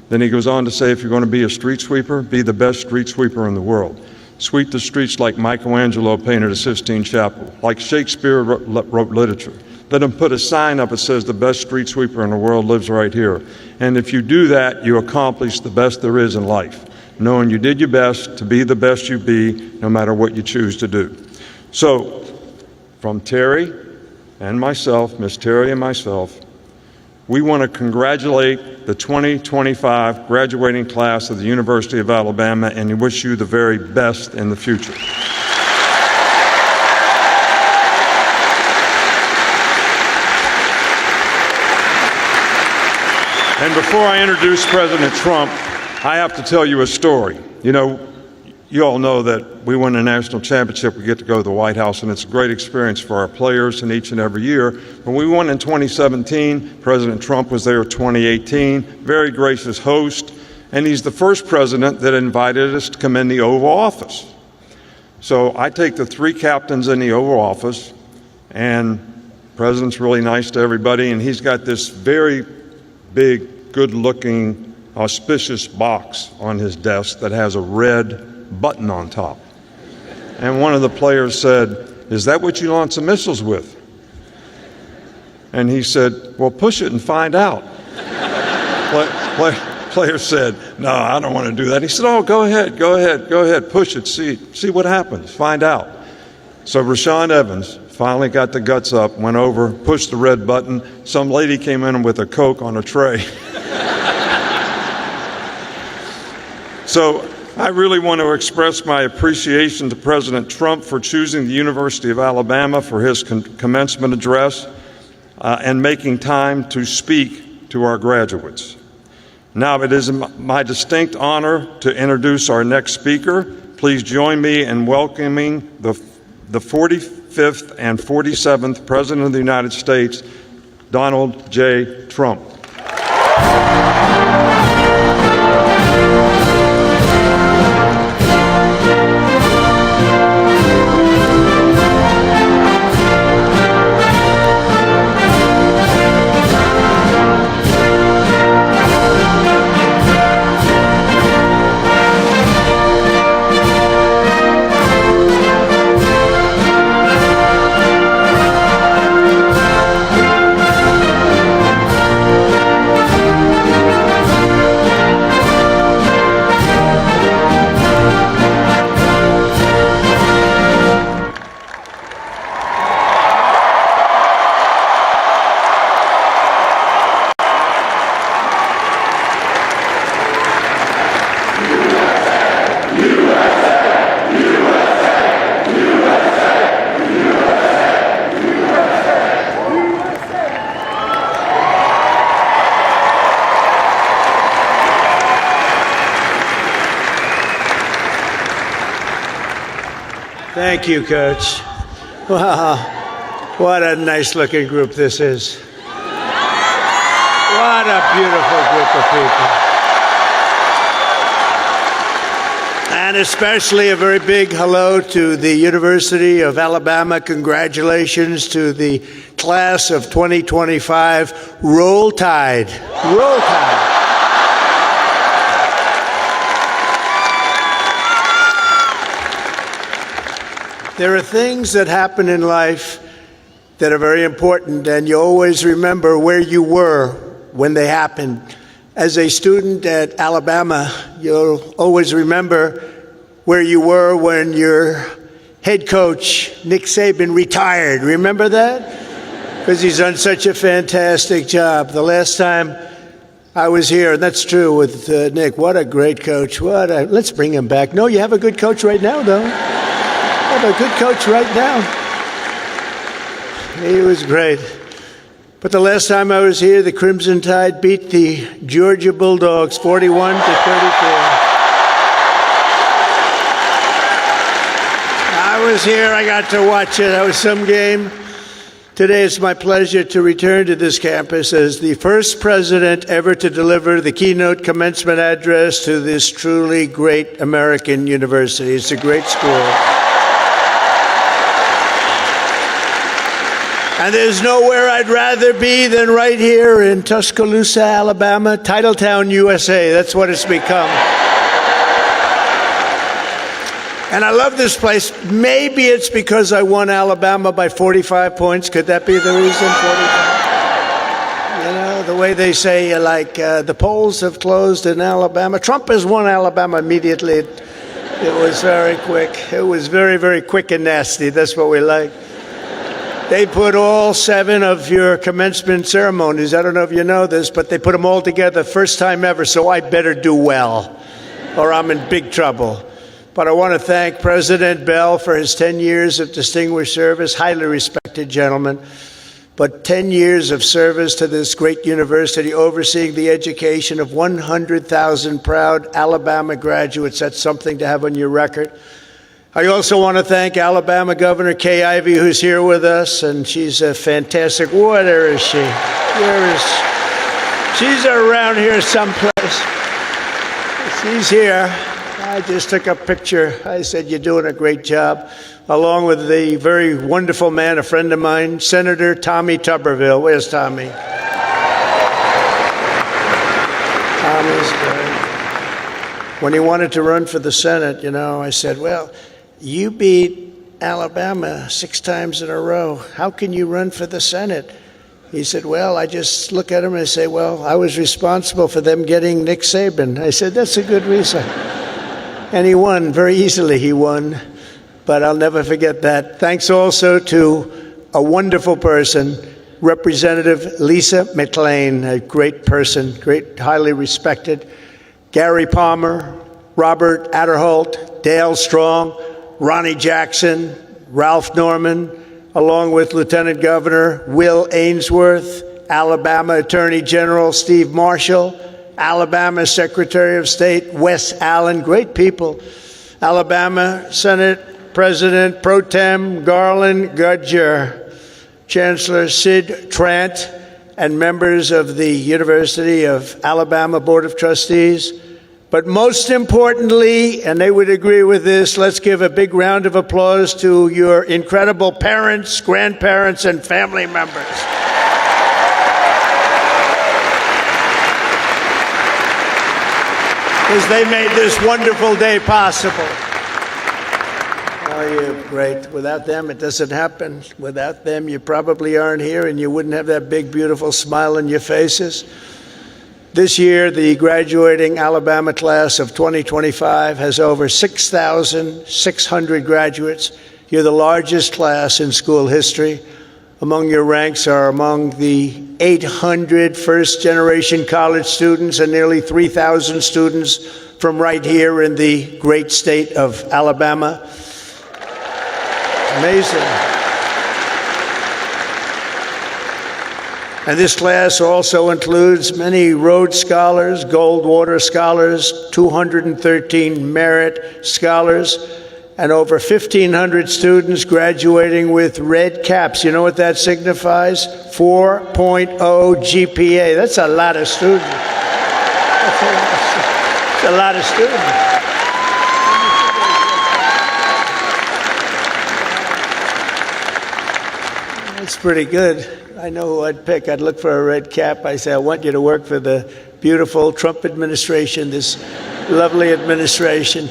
Then he goes on to say, if you're going to be a street sweeper, be the best street sweeper in the world. Sweep the streets like Michelangelo painted a Sistine Chapel, like Shakespeare wrote literature. Let him put a sign up that says the best street sweeper in the world lives right here. And if you do that, you accomplish the best there is in life, knowing you did your best to be the best you be, no matter what you choose to do. So, from Terry and myself, Miss Terry and myself, we want to congratulate the 2025 graduating class of the University of Alabama and wish you the very best in the future. And before I introduce President Trump, I have to tell you a story. You know, you all know that we win a national championship, we get to go to the White House, and it's a great experience for our players and each and every year. When we won in 2017, President Trump was there in 2018, very gracious host, and he's the first president that invited us to come in the Oval Office. So I take the three captains in the Oval Office, and the president's really nice to everybody, and he's got this very big, good-looking, auspicious box on his desk that has a red button on top. And one of the players said, is that what you launch the missiles with? And he said, well, push it and find out. Player said, no, I don't want to do that. He said, oh, go ahead, push it, see what happens, find out. So Rashawn Evans finally got the guts up, went over, pushed the red button. Some lady came in with a Coke on a tray. So I really want to express my appreciation to President Trump for choosing the University of Alabama for his commencement address and making time to speak to our graduates. Now it is my distinct honor to introduce our next speaker. Please join me in welcoming the 45th and 47th President of the United States, Donald J. Trump. Thank you, Coach. Wow, what a nice-looking group this is. What a beautiful group of people. And especially a very big hello to the University of Alabama. Congratulations to the class of 2025. Roll Tide. Roll Tide. There are things that happen in life that are very important, and you always remember where you were when they happened. As a student at Alabama, you'll always remember where you were when your head coach, Nick Saban, retired. Remember that? Because he's done such a fantastic job. The last time I was here, and that's true with Nick, what a great coach. Let's bring him back. No, you have a good coach right now, though. You have a good coach right now. He was great. But the last time I was here, the Crimson Tide beat the Georgia Bulldogs 41 to 34. I was here. I got to watch it. That was some game. Today it's my pleasure to return to this campus as the first president ever to deliver the keynote commencement address to this truly great American university. It's a great school. And there's nowhere I'd rather be than right here in Tuscaloosa, Alabama, Titletown, USA. That's what it's become. And I love this place. Maybe it's because I won Alabama by 45 points. Could that be the reason? 45? You know, the way they say, the polls have closed in Alabama. Trump has won Alabama immediately. It was very quick. It was very, very quick and nasty. That's what we like. They put all 7 of your commencement ceremonies, I don't know if you know this, but they put them all together first time ever, so I better do well, or I'm in big trouble. But I want to thank President Bell for his 10 years of distinguished service, highly respected gentleman, but 10 years of service to this great university, overseeing the education of 100,000 proud Alabama graduates. That's something to have on your record. I also want to thank Alabama Governor Kay Ivey, who's here with us, and she's a fantastic. Where is she? Where is she? She's around here someplace. She's here. I just took a picture. I said, you're doing a great job, along with the very wonderful man, a friend of mine, Senator Tommy Tuberville. Where's Tommy? Tommy's great. When he wanted to run for the Senate, I said, well, you beat Alabama 6 times in a row. How can you run for the Senate? He said, well, I just look at him and I say, well, I was responsible for them getting Nick Saban. I said, that's a good reason. And he won. Very easily he won. But I'll never forget that. Thanks also to a wonderful person, Representative Lisa McLean, a great person, great, highly respected. Gary Palmer, Robert Adderholt, Dale Strong, Ronnie Jackson, Ralph Norman, along with Lieutenant Governor Will Ainsworth, Alabama Attorney General Steve Marshall, Alabama Secretary of State Wes Allen, great people, Alabama Senate President Pro Tem Garland Gudger, Chancellor Sid Trant, and members of the University of Alabama Board of Trustees. But most importantly, and they would agree with this, let's give a big round of applause to your incredible parents, grandparents, and family members. Because they made this wonderful day possible. Oh, you're great. Without them, it doesn't happen. Without them, you probably aren't here, and you wouldn't have that big, beautiful smile on your faces. This year, the graduating Alabama class of 2025 has over 6,600 graduates. You're the largest class in school history. Among your ranks are among the 800 first-generation college students and nearly 3,000 students from right here in the great state of Alabama. Amazing. And this class also includes many Rhodes Scholars, Goldwater Scholars, 213 Merit Scholars, and over 1,500 students graduating with red caps. You know what that signifies? 4.0 GPA. That's a lot of students. That's a lot of students. That's pretty good. I know who I'd pick. I'd look for a red cap. I say, I want you to work for the beautiful Trump administration, this lovely administration.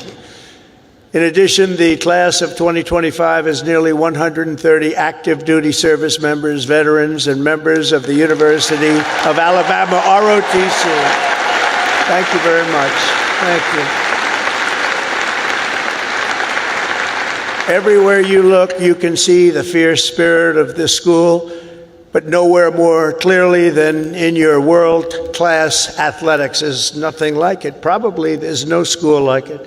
In addition, the class of 2025 has nearly 130 active duty service members, veterans, and members of the University of Alabama, ROTC. Thank you very much. Thank you. Everywhere you look, you can see the fierce spirit of this school, but nowhere more clearly than in your world-class athletics. There's nothing like it. Probably there's no school like it.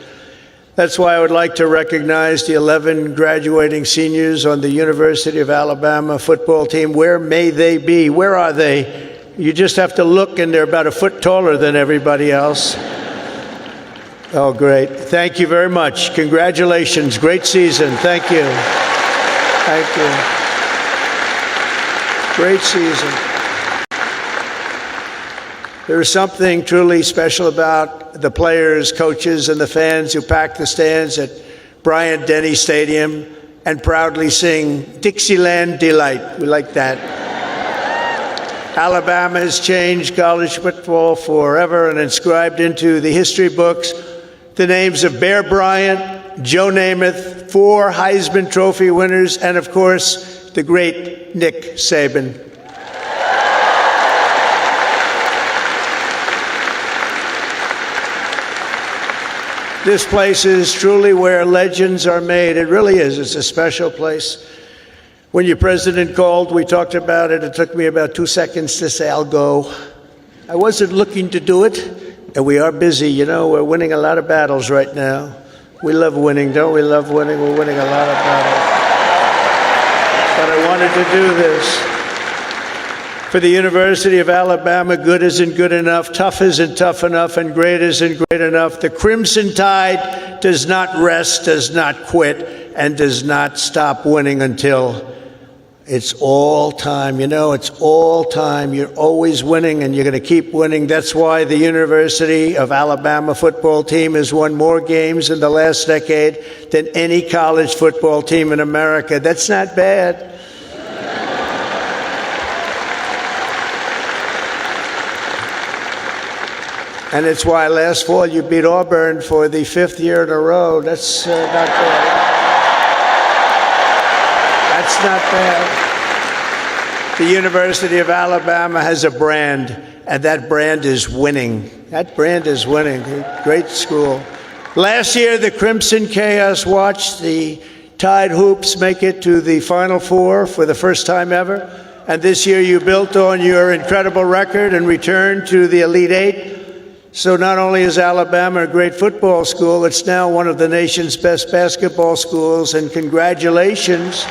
That's why I would like to recognize the 11 graduating seniors on the University of Alabama football team. Where may they be? Where are they? You just have to look, and they're about a foot taller than everybody else. Oh, great. Thank you very much. Congratulations. Great season. Thank you. Thank you. Great season. There is something truly special about the players, coaches, and the fans who pack the stands at Bryant-Denny Stadium and proudly sing Dixieland Delight. We like that. Alabama has changed college football forever and inscribed into the history books the names of Bear Bryant, Joe Namath, 4 Heisman Trophy winners, and of course, the great Nick Saban. This place is truly where legends are made. It really is. It's a special place. When your president called, we talked about it. It took me about 2 seconds to say, I'll go. I wasn't looking to do it, and we are busy. You know, we're winning a lot of battles right now. We love winning, don't we? Love winning. We're winning a lot of battles. But I wanted to do this. For the University of Alabama, good isn't good enough, tough isn't tough enough, and great isn't great enough. The Crimson Tide does not rest, does not quit, and does not stop winning until it's all time. You know, it's all time. You're always winning, and you're going to keep winning. That's why the University of Alabama football team has won more games in the last decade than any college football team in America. That's not bad. And it's why last fall you beat Auburn for the 5th year in a row. That's not bad. That's not bad. The University of Alabama has a brand, and that brand is winning. That brand is winning. Great school. Last year, the Crimson Chaos watched the Tide Hoops make it to the Final Four for the first time ever. And this year, you built on your incredible record and returned to the Elite Eight. So not only is Alabama a great football school, it's now one of the nation's best basketball schools, and congratulations.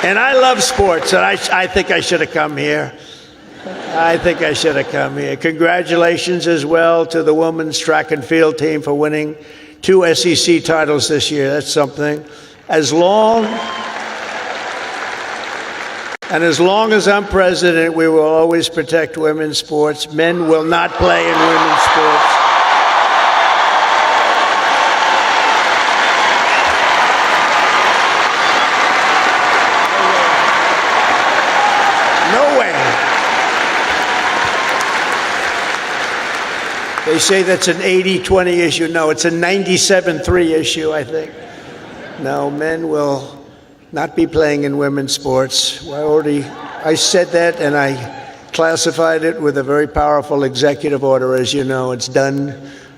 And I love sports, and I think I should have come here. I think I should have come here. Congratulations as well to the women's track and field team for winning 2 SEC titles this year. That's something. As long as I'm president, we will always protect women's sports. Men will not play in women's sports. No way. They say that's an 80-20 issue. No, it's a 97-3 issue, I think. No, men will not be playing in women's sports. I said that, and I classified it with a very powerful executive order. As you know, it's done.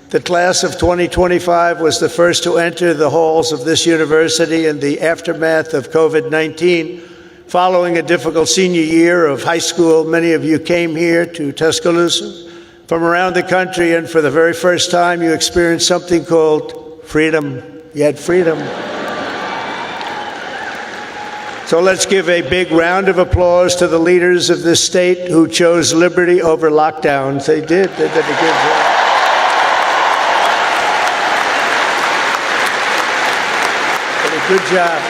The class of 2025 was the first to enter the halls of this university in the aftermath of COVID-19. Following a difficult senior year of high school, many of you came here to Tuscaloosa from around the country, and for the very first time, you experienced something called freedom. You had freedom. So let's give a big round of applause to the leaders of this state who chose liberty over lockdowns. They did a good job. Did a good job.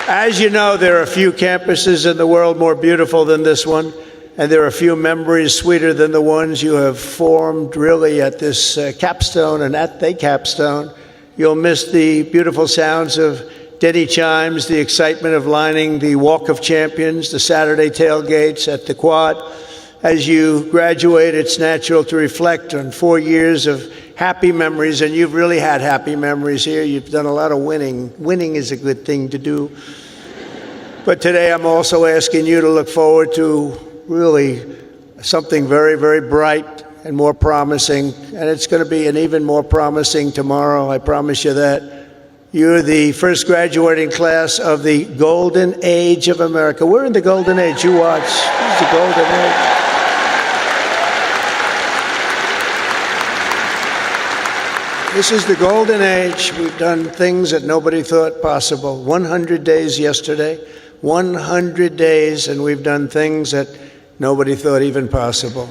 As you know, there are a few campuses in the world more beautiful than this one, and there are a few memories sweeter than the ones you have formed really at this capstone and at the capstone. You'll miss the beautiful sounds of Denny chimes, the excitement of lining the Walk of Champions, the Saturday tailgates at the Quad. As you graduate, it's natural to reflect on 4 years of happy memories, and you've really had happy memories here. You've done a lot of winning. Winning is a good thing to do. But today I'm also asking you to look forward to really something very, very bright and more promising, and it's going to be an even more promising tomorrow, I promise you that. You're the first graduating class of the golden age of America. We're in the golden age. You watch. This is the golden age. This is the golden age. We've done things that nobody thought possible. 100 days yesterday, 100 days, and we've done things that nobody thought even possible.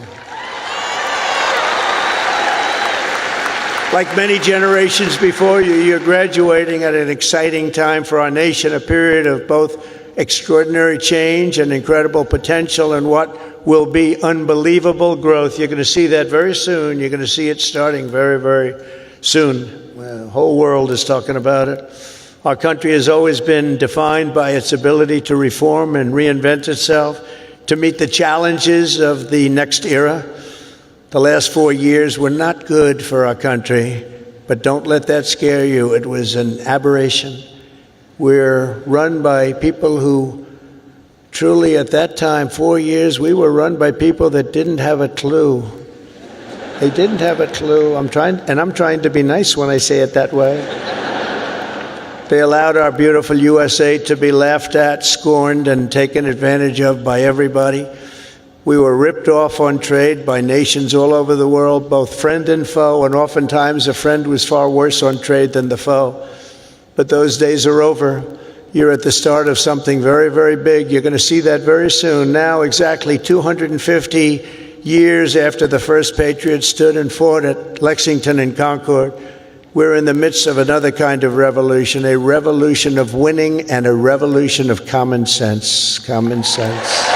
Like many generations before you, you're graduating at an exciting time for our nation, a period of both extraordinary change and incredible potential and what will be unbelievable growth. You're going to see that very soon. You're going to see it starting very, very soon. The whole world is talking about it. Our country has always been defined by its ability to reform and reinvent itself, to meet the challenges of the next era. The last 4 years were not good for our country, but don't let that scare you. It was an aberration. We're run by people who truly at that time, 4 years, we were run by people that didn't have a clue. They didn't have a clue. I'm trying to be nice when I say it that way. They allowed our beautiful USA to be laughed at, scorned, and taken advantage of by everybody. We were ripped off on trade by nations all over the world, both friend and foe, and oftentimes a friend was far worse on trade than the foe. But those days are over. You're at the start of something very, very big. You're going to see that very soon. Now, exactly 250 years after the first patriots stood and fought at Lexington and Concord, we're in the midst of another kind of revolution, a revolution of winning and a revolution of common sense. Common sense.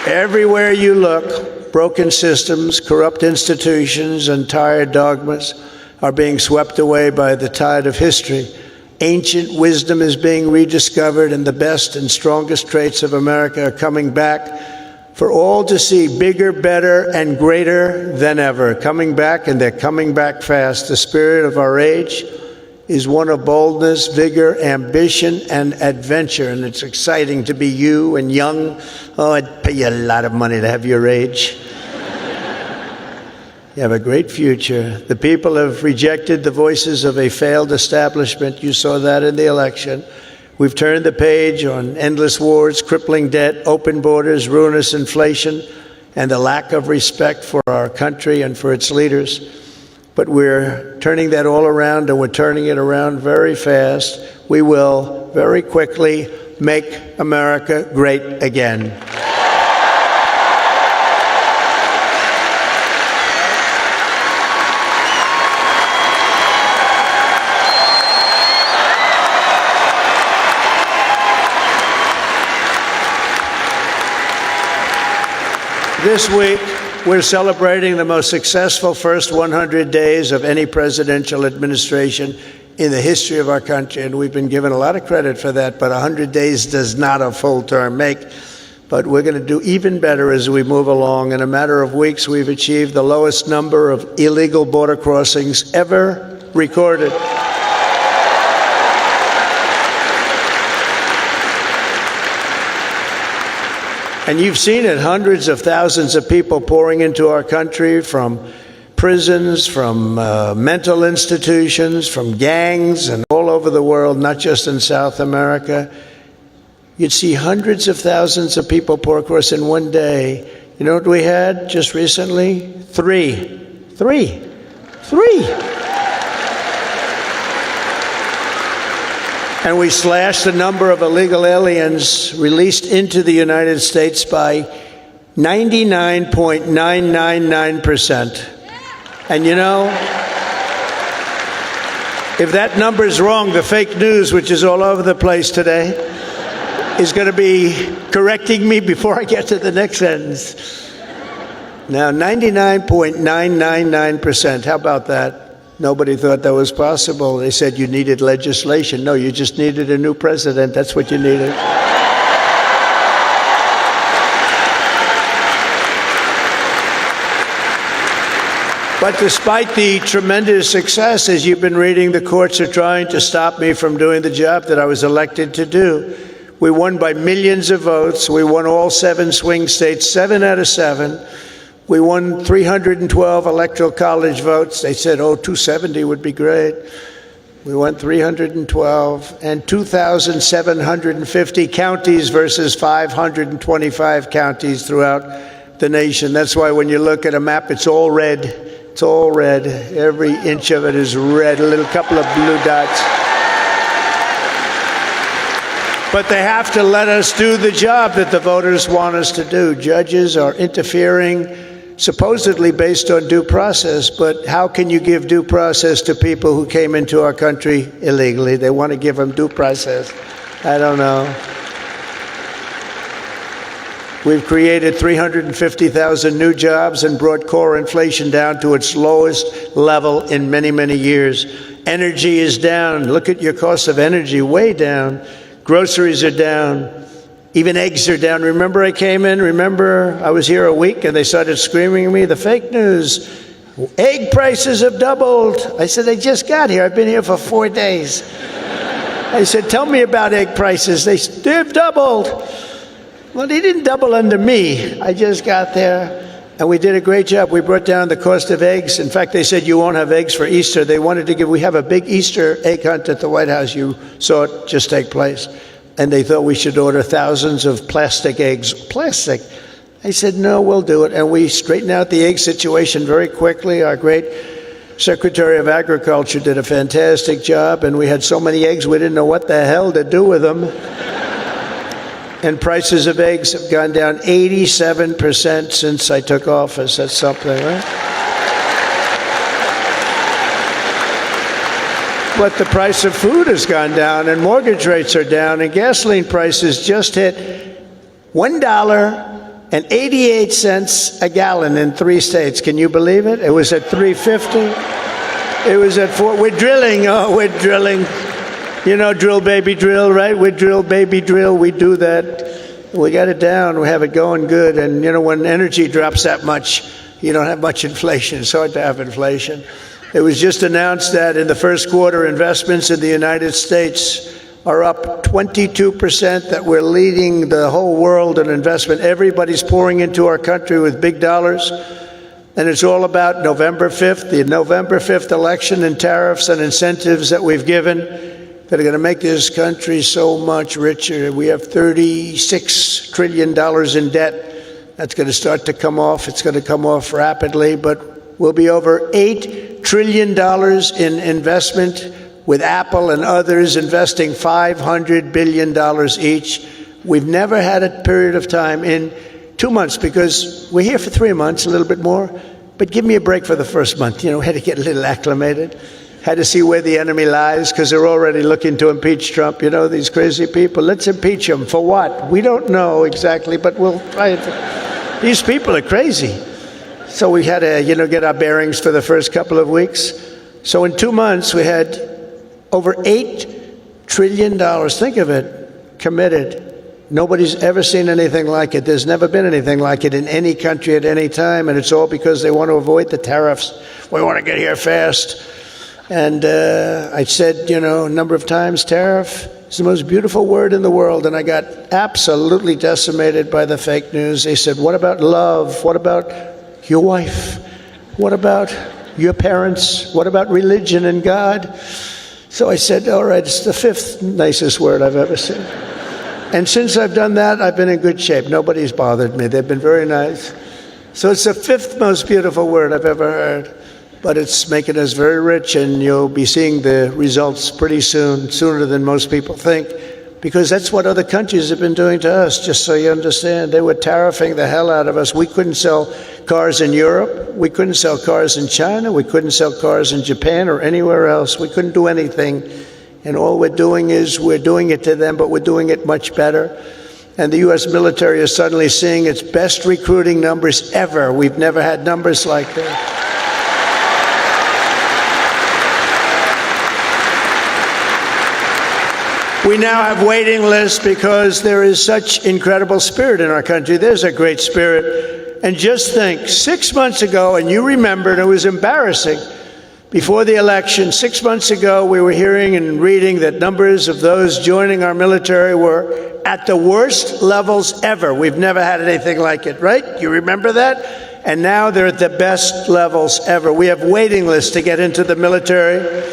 Everywhere you look, broken systems, corrupt institutions, and tired dogmas are being swept away by the tide of history. Ancient wisdom is being rediscovered, and the best and strongest traits of America are coming back for all to see, bigger, better, and greater than ever. Coming back, and they're coming back fast. The spirit of our age is one of boldness, vigor, ambition, and adventure. And it's exciting to be you and young. Oh, I'd pay you a lot of money to have your age. You have a great future. The people have rejected the voices of a failed establishment. You saw that in the election. We've turned the page on endless wars, crippling debt, open borders, ruinous inflation, and the lack of respect for our country and for its leaders. But we're turning that all around, and we're turning it around very fast. We will very quickly make America great again. This week, we're celebrating the most successful first 100 days of any presidential administration in the history of our country, and we've been given a lot of credit for that, but 100 days does not a full term make. But we're going to do even better as we move along. In a matter of weeks, we've achieved the lowest number of illegal border crossings ever recorded. And you've seen it, hundreds of thousands of people pouring into our country from prisons, from mental institutions, from gangs, and all over the world, not just in South America. You'd see hundreds of thousands of people pour across in one day. You know what we had just recently? Three. And we slashed the number of illegal aliens released into the United States by 99.999%. And you know, if that number is wrong, the fake news, which is all over the place today, is going to be correcting me before I get to the next sentence. Now, 99.999%. How about that? Nobody thought that was possible. They said you needed legislation. No, you just needed a new president. That's what you needed. But despite the tremendous success, as you've been reading, the courts are trying to stop me from doing the job that I was elected to do. We won by millions of votes. We won all 7 swing states, 7 out of 7. We won 312 electoral college votes. They said, 270 would be great. We won 312 and 2,750 counties versus 525 counties throughout the nation. That's why when you look at a map, it's all red. It's all red. Every inch of it is red, a little couple of blue dots. But they have to let us do the job that the voters want us to do. Judges are interfering, supposedly based on due process, but how can you give due process to people who came into our country illegally? They want to give them due process. I don't know. We've created 350,000 new jobs and brought core inflation down to its lowest level in many, many years. Energy is down. Look at your cost of energy, way down. Groceries are down. Even eggs are down. Remember I came in? Remember I was here a week and they started screaming at me, the fake news. Egg prices have doubled. I said, they just got here. I've been here for 4 days. I said, tell me about egg prices. They've doubled. Well, they didn't double under me. I just got there. And we did a great job. We brought down the cost of eggs. In fact, they said you won't have eggs for Easter. They wanted to we have a big Easter egg hunt at the White House. You saw it just take place. And they thought we should order thousands of plastic eggs. Plastic. I said, no, we'll do it. And we straightened out the egg situation very quickly. Our great Secretary of Agriculture did a fantastic job. And we had so many eggs, we didn't know what the hell to do with them. And prices of eggs have gone down 87% since I took office. That's something, right? But the price of food has gone down, and mortgage rates are down, and gasoline prices just hit $1.88 a gallon in 3 states. Can you believe it? It was at $3.50. It was at $4. We're drilling. Oh, we're drilling. You know, drill, baby, drill, right? We drill, baby, drill. We do that. We got it down. We have it going good. And, you know, when energy drops that much, you don't have much inflation. It's hard to have inflation. It was just announced that in the first quarter, investments in the United States are up 22%, that we're leading the whole world in investment. Everybody's pouring into our country with big dollars. And it's all about November 5th, the November 5th election, and tariffs and incentives that we've given that are going to make this country so much richer. We have $36 trillion in debt. That's going to start to come off. It's going to come off rapidly, but we'll be over $8 trillion in investment, with Apple and others investing $500 billion each. We've never had a period of time in 2 months, because we're here for 3 months, a little bit more, but give me a break for the first month. You know, had to get a little acclimated. Had to see where the enemy lies, because they're already looking to impeach Trump. You know, these crazy people. Let's impeach him. For what? We don't know exactly, but we'll try it. These people are crazy. So we had to, get our bearings for the first couple of weeks. So in 2 months, we had over $8 trillion, think of it, committed. Nobody's ever seen anything like it. There's never been anything like it in any country at any time, and it's all because they want to avoid the tariffs. We want to get here fast. And I said, a number of times, tariff is the most beautiful word in the world. And I got absolutely decimated by the fake news. They said, what about love? What about your wife? What about your parents? What about religion and God? So I said, all right, it's the 5th nicest word I've ever seen. And since I've done that, I've been in good shape. Nobody's bothered me. They've been very nice. So it's the fifth most beautiful word I've ever heard. But it's making us very rich, and you'll be seeing the results pretty soon, sooner than most people think, because that's what other countries have been doing to us, just so you understand. They were tariffing the hell out of us. We couldn't sell cars in Europe. We couldn't sell cars in China. We couldn't sell cars in Japan or anywhere else. We couldn't do anything. And all we're doing is we're doing it to them, but we're doing it much better. And the U.S. military is suddenly seeing its best recruiting numbers ever. We've never had numbers like that. We now have waiting lists because there is such incredible spirit in our country. There's a great spirit. And just think, 6 months ago, and you remember, and it was embarrassing, before the election, 6 months ago, we were hearing and reading that numbers of those joining our military were at the worst levels ever. We've never had anything like it, right? You remember that? And now they're at the best levels ever. We have waiting lists to get into the military.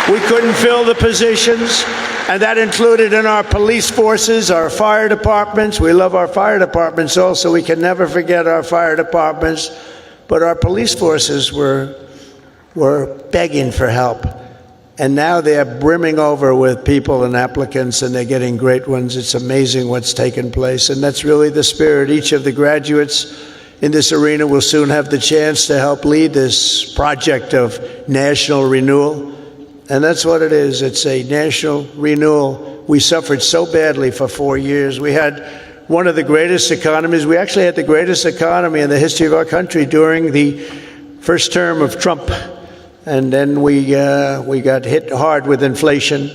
We couldn't fill the positions, and that included in our police forces, our fire departments. We love our fire departments also. We can never forget our fire departments. But our police forces were begging for help. And now they're brimming over with people and applicants, and they're getting great ones. It's amazing what's taken place, and that's really the spirit. Each of the graduates in this arena will soon have the chance to help lead this project of national renewal. And that's what it is. It's a national renewal. We suffered so badly for 4 years. We had one of the greatest economies. We actually had the greatest economy in the history of our country during the first term of Trump. And then we got hit hard with inflation.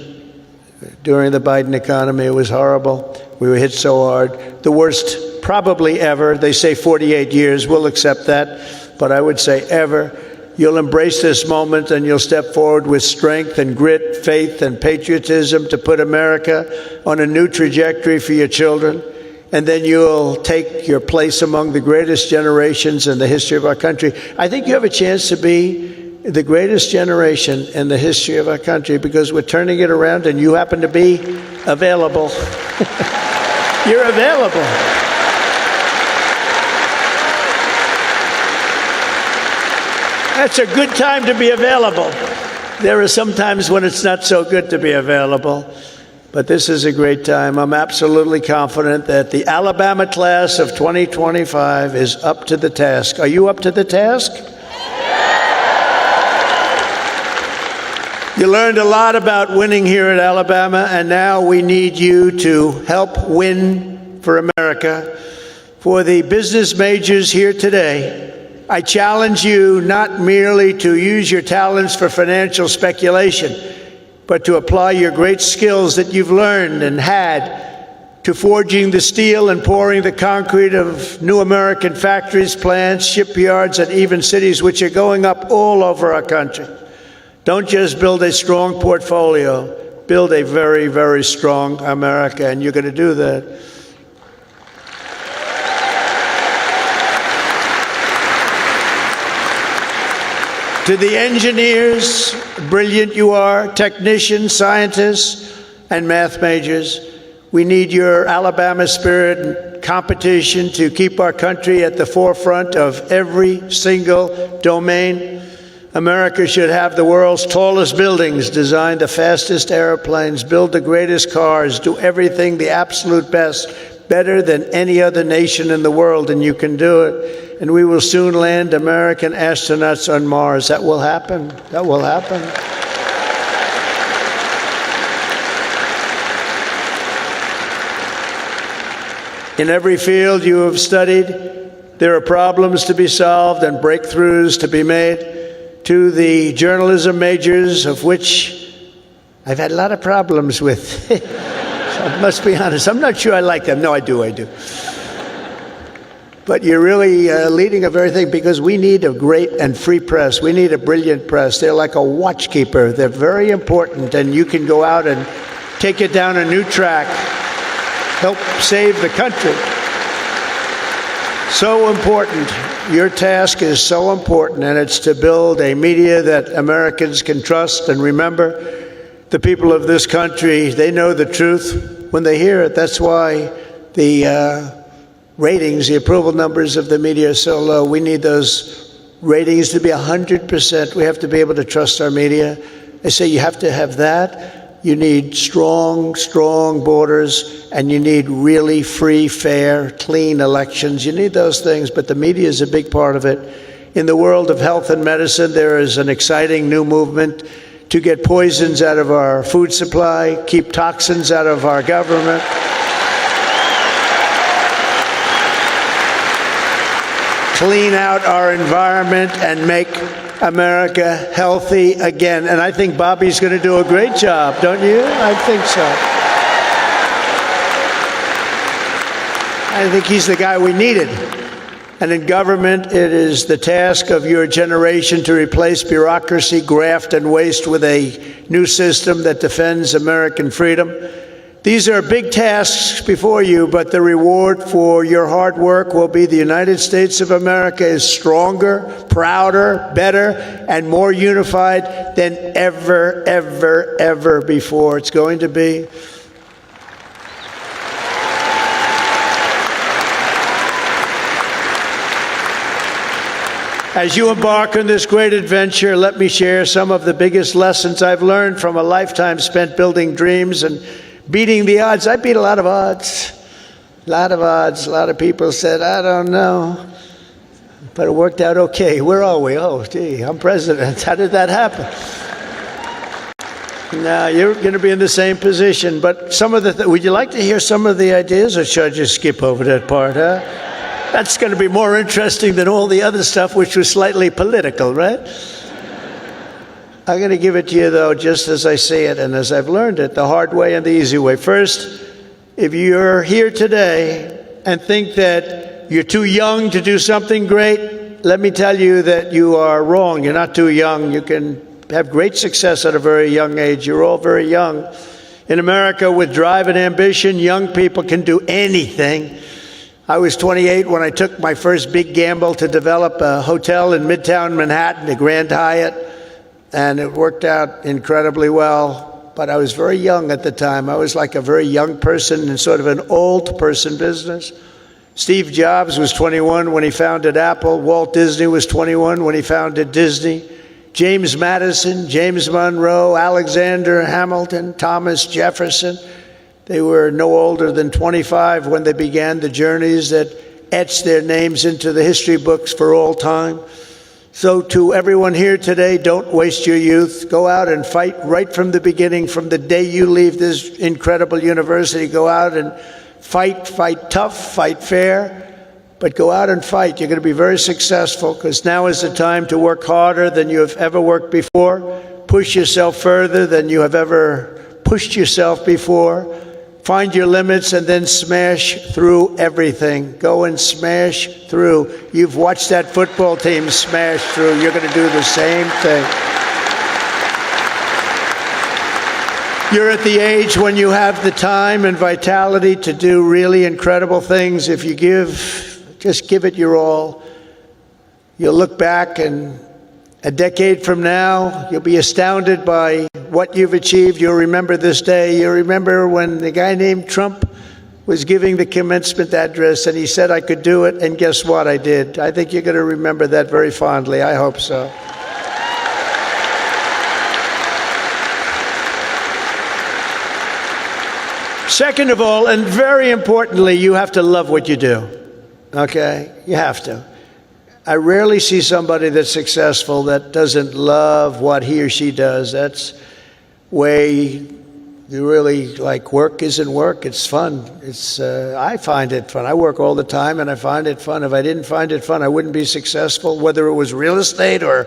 During the Biden economy, it was horrible. We were hit so hard. The worst probably ever. They say 48 years. We'll accept that. But I would say ever. You'll embrace this moment, and you'll step forward with strength and grit, faith and patriotism to put America on a new trajectory for your children. And then you'll take your place among the greatest generations in the history of our country. I think you have a chance to be the greatest generation in the history of our country, because we're turning it around, and you happen to be available. You're available. That's a good time to be available. There are some times when it's not so good to be available, but this is a great time. I'm absolutely confident that the Alabama class of 2025 is up to the task. Are you up to the task? You learned a lot about winning here at Alabama, and now we need you to help win for America. For the business majors here today, I challenge you not merely to use your talents for financial speculation, but to apply your great skills that you've learned and had to forging the steel and pouring the concrete of new American factories, plants, shipyards, and even cities which are going up all over our country. Don't just build a strong portfolio, build a very, very strong America, and you're going to do that. To the engineers, brilliant you are, technicians, scientists, and math majors, we need your Alabama spirit and competition to keep our country at the forefront of every single domain. America should have the world's tallest buildings, design the fastest airplanes, build the greatest cars, do everything the absolute best, better than any other nation in the world, and you can do it. And we will soon land American astronauts on Mars. That will happen. That will happen. In every field you have studied, there are problems to be solved and breakthroughs to be made. To the journalism majors, of which I've had a lot of problems with. I must be honest. I'm not sure I like them. No, I do. But you're really leading a very thing, because we need a great and free press. We need a brilliant press. They're like a watchkeeper. They're very important, and you can go out and take it down a new track, help save the country. So important. Your task is so important, and it's to build a media that Americans can trust. And remember, the people of this country, they know the truth when they hear it. That's why the ratings, the approval numbers of the media are so low. We need those ratings to be 100%. We have to be able to trust our media. I say you have to have that. You need strong, strong borders, and you need really free, fair, clean elections. You need those things, but the media is a big part of it. In the world of health and medicine, there is an exciting new movement to get poisons out of our food supply, keep toxins out of our government. Clean out our environment and make America healthy again. And I think Bobby's going to do a great job, don't you? I think so. I think he's the guy we needed. And in government, it is the task of your generation to replace bureaucracy, graft, and waste with a new system that defends American freedom. These are big tasks before you, but the reward for your hard work will be the United States of America is stronger, prouder, better, and more unified than ever, ever, ever before. It's going to be. As you embark on this great adventure, let me share some of the biggest lessons I've learned from a lifetime spent building dreams and beating the odds. I beat a lot of odds. A lot of odds. A lot of people said, I don't know. But it worked out okay. Where are we? Oh, gee, I'm president. How did that happen? Now, you're going to be in the same position. But some of the would you like to hear some of the ideas, or should I just skip over that part, huh? That's going to be more interesting than all the other stuff, which was slightly political, right? I'm going to give it to you, though, just as I see it and as I've learned it, the hard way and the easy way. First, if you're here today and think that you're too young to do something great, let me tell you that you are wrong. You're not too young. You can have great success at a very young age. You're all very young. In America, with drive and ambition, young people can do anything. I was 28 when I took my first big gamble to develop a hotel in Midtown Manhattan, the Grand Hyatt, and it worked out incredibly well. But I was very young at the time. I was like a very young person in sort of an old person business. Steve Jobs was 21 when he founded Apple. Walt Disney was 21 when he founded Disney. James Madison, James Monroe, Alexander Hamilton, Thomas Jefferson. They were no older than 25 when they began the journeys that etched their names into the history books for all time. So to everyone here today, don't waste your youth. Go out and fight right from the beginning, from the day you leave this incredible university. Go out and fight tough, fight fair, but go out and fight. You're going to be very successful, because now is the time to work harder than you have ever worked before. Push yourself further than you have ever pushed yourself before. Find your limits and then smash through everything. Go and smash through. You've watched that football team smash through. You're going to do the same thing. You're at the age when you have the time and vitality to do really incredible things. If you just give it your all. You'll look back, and a decade from now, you'll be astounded by what you've achieved. You'll remember this day. You'll remember when the guy named Trump was giving the commencement address, and he said I could do it, and guess what? I did. I think you're going to remember that very fondly. I hope so. Second of all, and very importantly, you have to love what you do. Okay? You have to. I rarely see somebody that's successful that doesn't love what he or she does. That's way you really like work isn't work. It's fun. I find it fun. I work all the time, and I find it fun. If I didn't find it fun, I wouldn't be successful, whether it was real estate or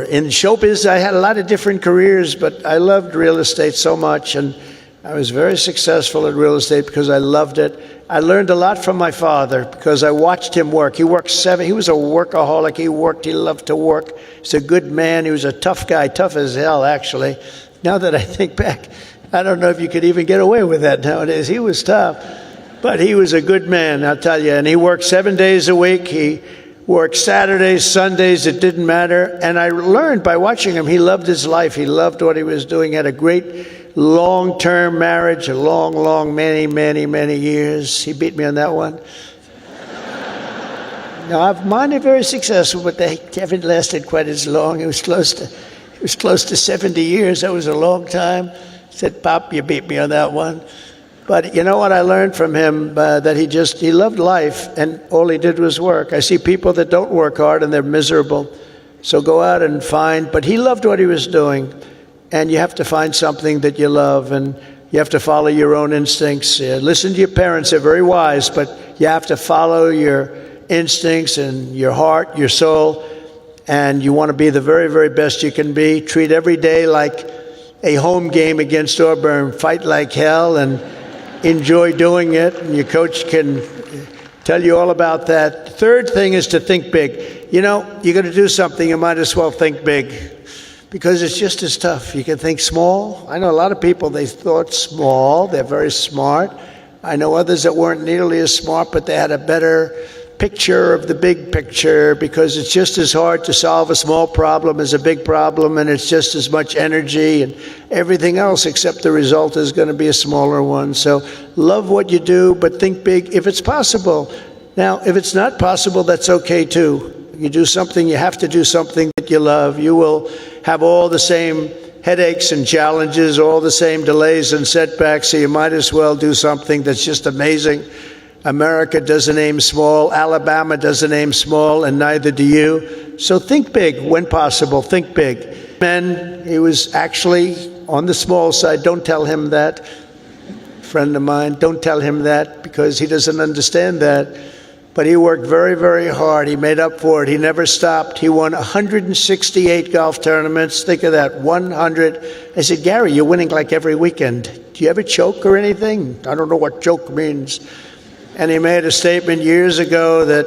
in showbiz. I had a lot of different careers, but I loved real estate so much, and I was very successful at real estate because I loved it. I learned a lot from my father because I watched him work. He worked he was a workaholic. He loved to work. He's a good man. He was a tough guy, tough as hell, actually. Now that I think back, I don't know if you could even get away with that nowadays. He was tough, but he was a good man, I'll tell you. And he worked 7 days a week. He worked Saturdays, Sundays, it didn't matter. And I learned by watching him, he loved his life. He loved what he was doing. He had a great long-term marriage, a long, many years. He beat me on that one. No, mine are very successful, but they haven't lasted quite as long. It was close to 70 years. That was a long time. I said, Pop, you beat me on that one. But you know what I learned from him? That he loved life, and all he did was work. I see people that don't work hard and they're miserable. So go out and find. But he loved what he was doing, and you have to find something that you love, and you have to follow your own instincts. Listen to your parents; they're very wise, but you have to follow your instincts and your heart, your soul, and you want to be the very best you can be. Treat every day like a home game against Auburn. Fight like hell and enjoy doing it, and your coach can tell you all about that. Third thing is to think big. You know, you're going to do something, you might as well think big, because it's just as tough. You can think small. I know a lot of people, they thought small. They're very smart. I know others that weren't nearly as smart, but they had a better picture of the big picture, because it's just as hard to solve a small problem as a big problem, and it's just as much energy and everything else, except the result is going to be a smaller one. So love what you do, but think big if it's possible. Now, if it's not possible, that's okay too. You do something, you have to do something that you love. You will have all the same headaches and challenges, all the same delays and setbacks, so you might as well do something that's just amazing. America doesn't aim small, Alabama doesn't aim small, and neither do you. So think big when possible, think big. And he was actually on the small side. Don't tell him that, friend of mine, don't tell him that, because he doesn't understand that. But he worked very hard. He made up for it. He never stopped. He won 168 golf tournaments. Think of that, 100. I said, Gary, you're winning like every weekend. Do you ever choke or anything? I don't know what choke means. And he made a statement years ago that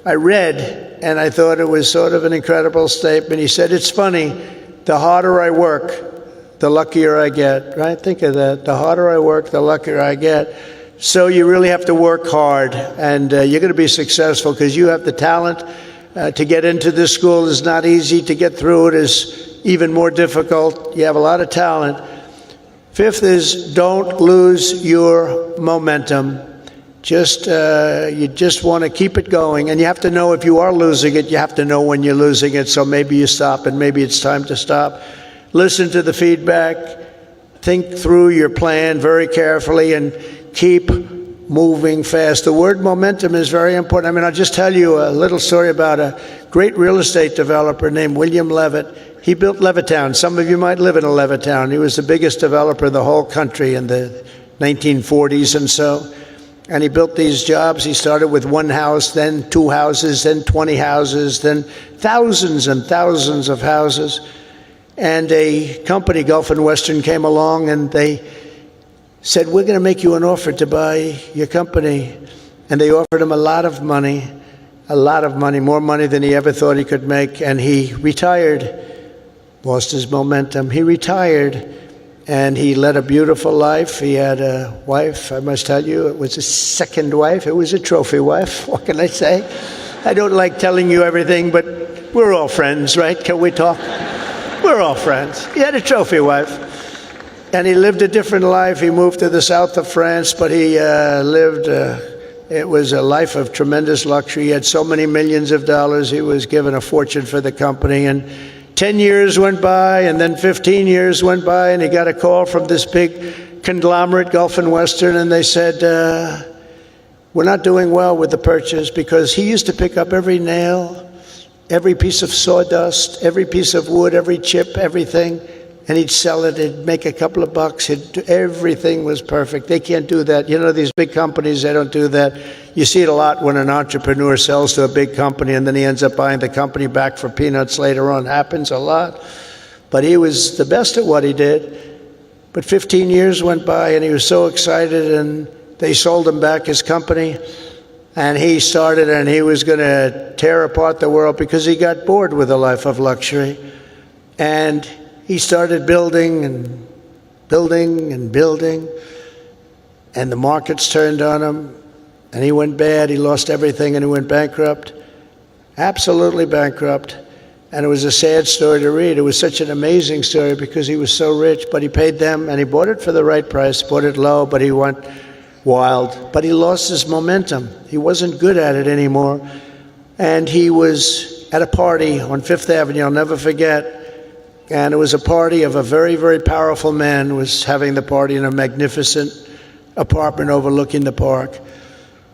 I read, and I thought it was sort of an incredible statement. He said, it's funny, the harder I work, the luckier I get, right? Think of that. The harder I work, the luckier I get. So you really have to work hard, and you're going to be successful because you have the talent. To get into this school is not easy. To get through it is even more difficult. You have a lot of talent. Fifth is don't lose your momentum. You just want to keep it going, and you have to know if you are losing it, you have to know when you're losing it, so maybe you stop, and maybe it's time to stop. Listen to the feedback, think through your plan very carefully, and keep moving fast. The word momentum is very important. I mean, I'll just tell you a little story about a great real estate developer named William Levitt. He built Levittown. Some of you might live in a Levittown. He was the biggest developer in the whole country in the 1940s and so. And he built these jobs. He started with one house, then 2 houses, then 20 houses, then thousands and thousands of houses. And a company, Gulf and Western, came along and they said, we're going to make you an offer to buy your company. And they offered him a lot of money, more money than he ever thought he could make. And he retired, lost his momentum. He retired. And he led a beautiful life. He had a wife, I must tell you, it was his second wife. It was a trophy wife, what can I say? I don't like telling you everything, but we're all friends, right? Can we talk? We're all friends. He had a trophy wife. And he lived a different life. He moved to the south of France, but he it was a life of tremendous luxury. He had so many millions of dollars. He was given a fortune for the company. And 10 years went by, and then 15 years went by, and he got a call from this big conglomerate, Gulf and Western, and they said, we're not doing well with the purchase, because he used to pick up every nail, every piece of sawdust, every piece of wood, every chip, everything, and he'd sell it. He'd make a couple of bucks. Everything was perfect. They can't do that. You know, these big companies, they don't do that. You see it a lot when an entrepreneur sells to a big company and then he ends up buying the company back for peanuts later on. Happens a lot. But he was the best at what he did. But 15 years went by and he was so excited, and they sold him back his company. And he started, and he was going to tear apart the world because he got bored with a life of luxury. And he started building and building and building. And the markets turned on him. And he went bad, he lost everything, and he went bankrupt, absolutely bankrupt. And it was a sad story to read. It was such an amazing story because he was so rich, but he paid them, and he bought it for the right price, bought it low, but he went wild. But he lost his momentum. He wasn't good at it anymore. And he was at a party on Fifth Avenue, I'll never forget. And it was a party of a very, very powerful man who was having the party in a magnificent apartment overlooking the park.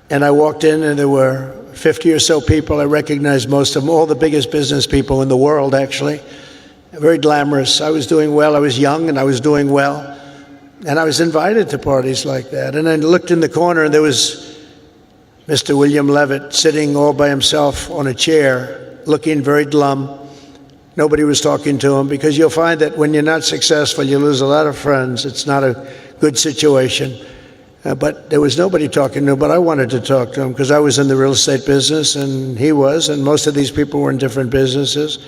And I walked in, and there were 50 or so people. I recognized most of them, all the biggest business people in the world, actually. Very glamorous. I was doing well. I was young, and I was doing well. And I was invited to parties like that. And I looked in the corner, and there was Mr. William Levitt sitting all by himself on a chair, looking very glum. Nobody was talking to him, because you'll find that when you're not successful, you lose a lot of friends. It's not a good situation. But there was nobody talking to him, but I wanted to talk to him because I was in the real estate business and he was, and most of these people were in different businesses.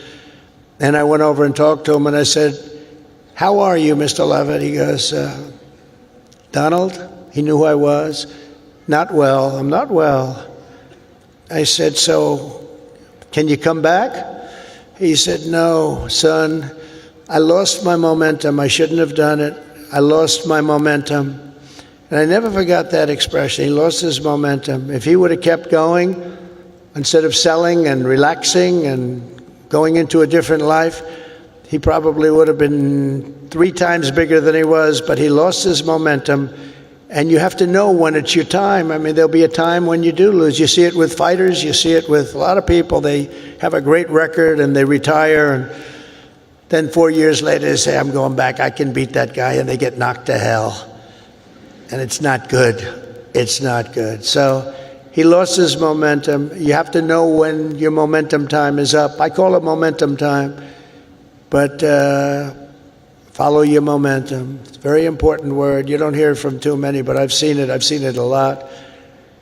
And I went over and talked to him, and I said, "How are you, Mr. Levitt?" He goes, "Donald?" He knew who I was. "Not well. I'm not well." I said, "So can you come back?" He said, "No, son, I lost my momentum. I shouldn't have done it. I lost my momentum." And I never forgot that expression. He lost his momentum. If he would have kept going, instead of selling and relaxing and going into a different life, he probably would have been 3 times bigger than he was, but he lost his momentum. And you have to know when it's your time. I mean, there'll be a time when you do lose. You see it with fighters. You see it with a lot of people. They have a great record and they retire, and then 4 years later they say, "I'm going back. I can beat that guy," and they get knocked to hell. And it's not good. It's not good. So he lost his momentum. You have to know when your momentum time is up. I call it momentum time. But follow your momentum. It's a very important word. You don't hear it from too many, but I've seen it. I've seen it a lot.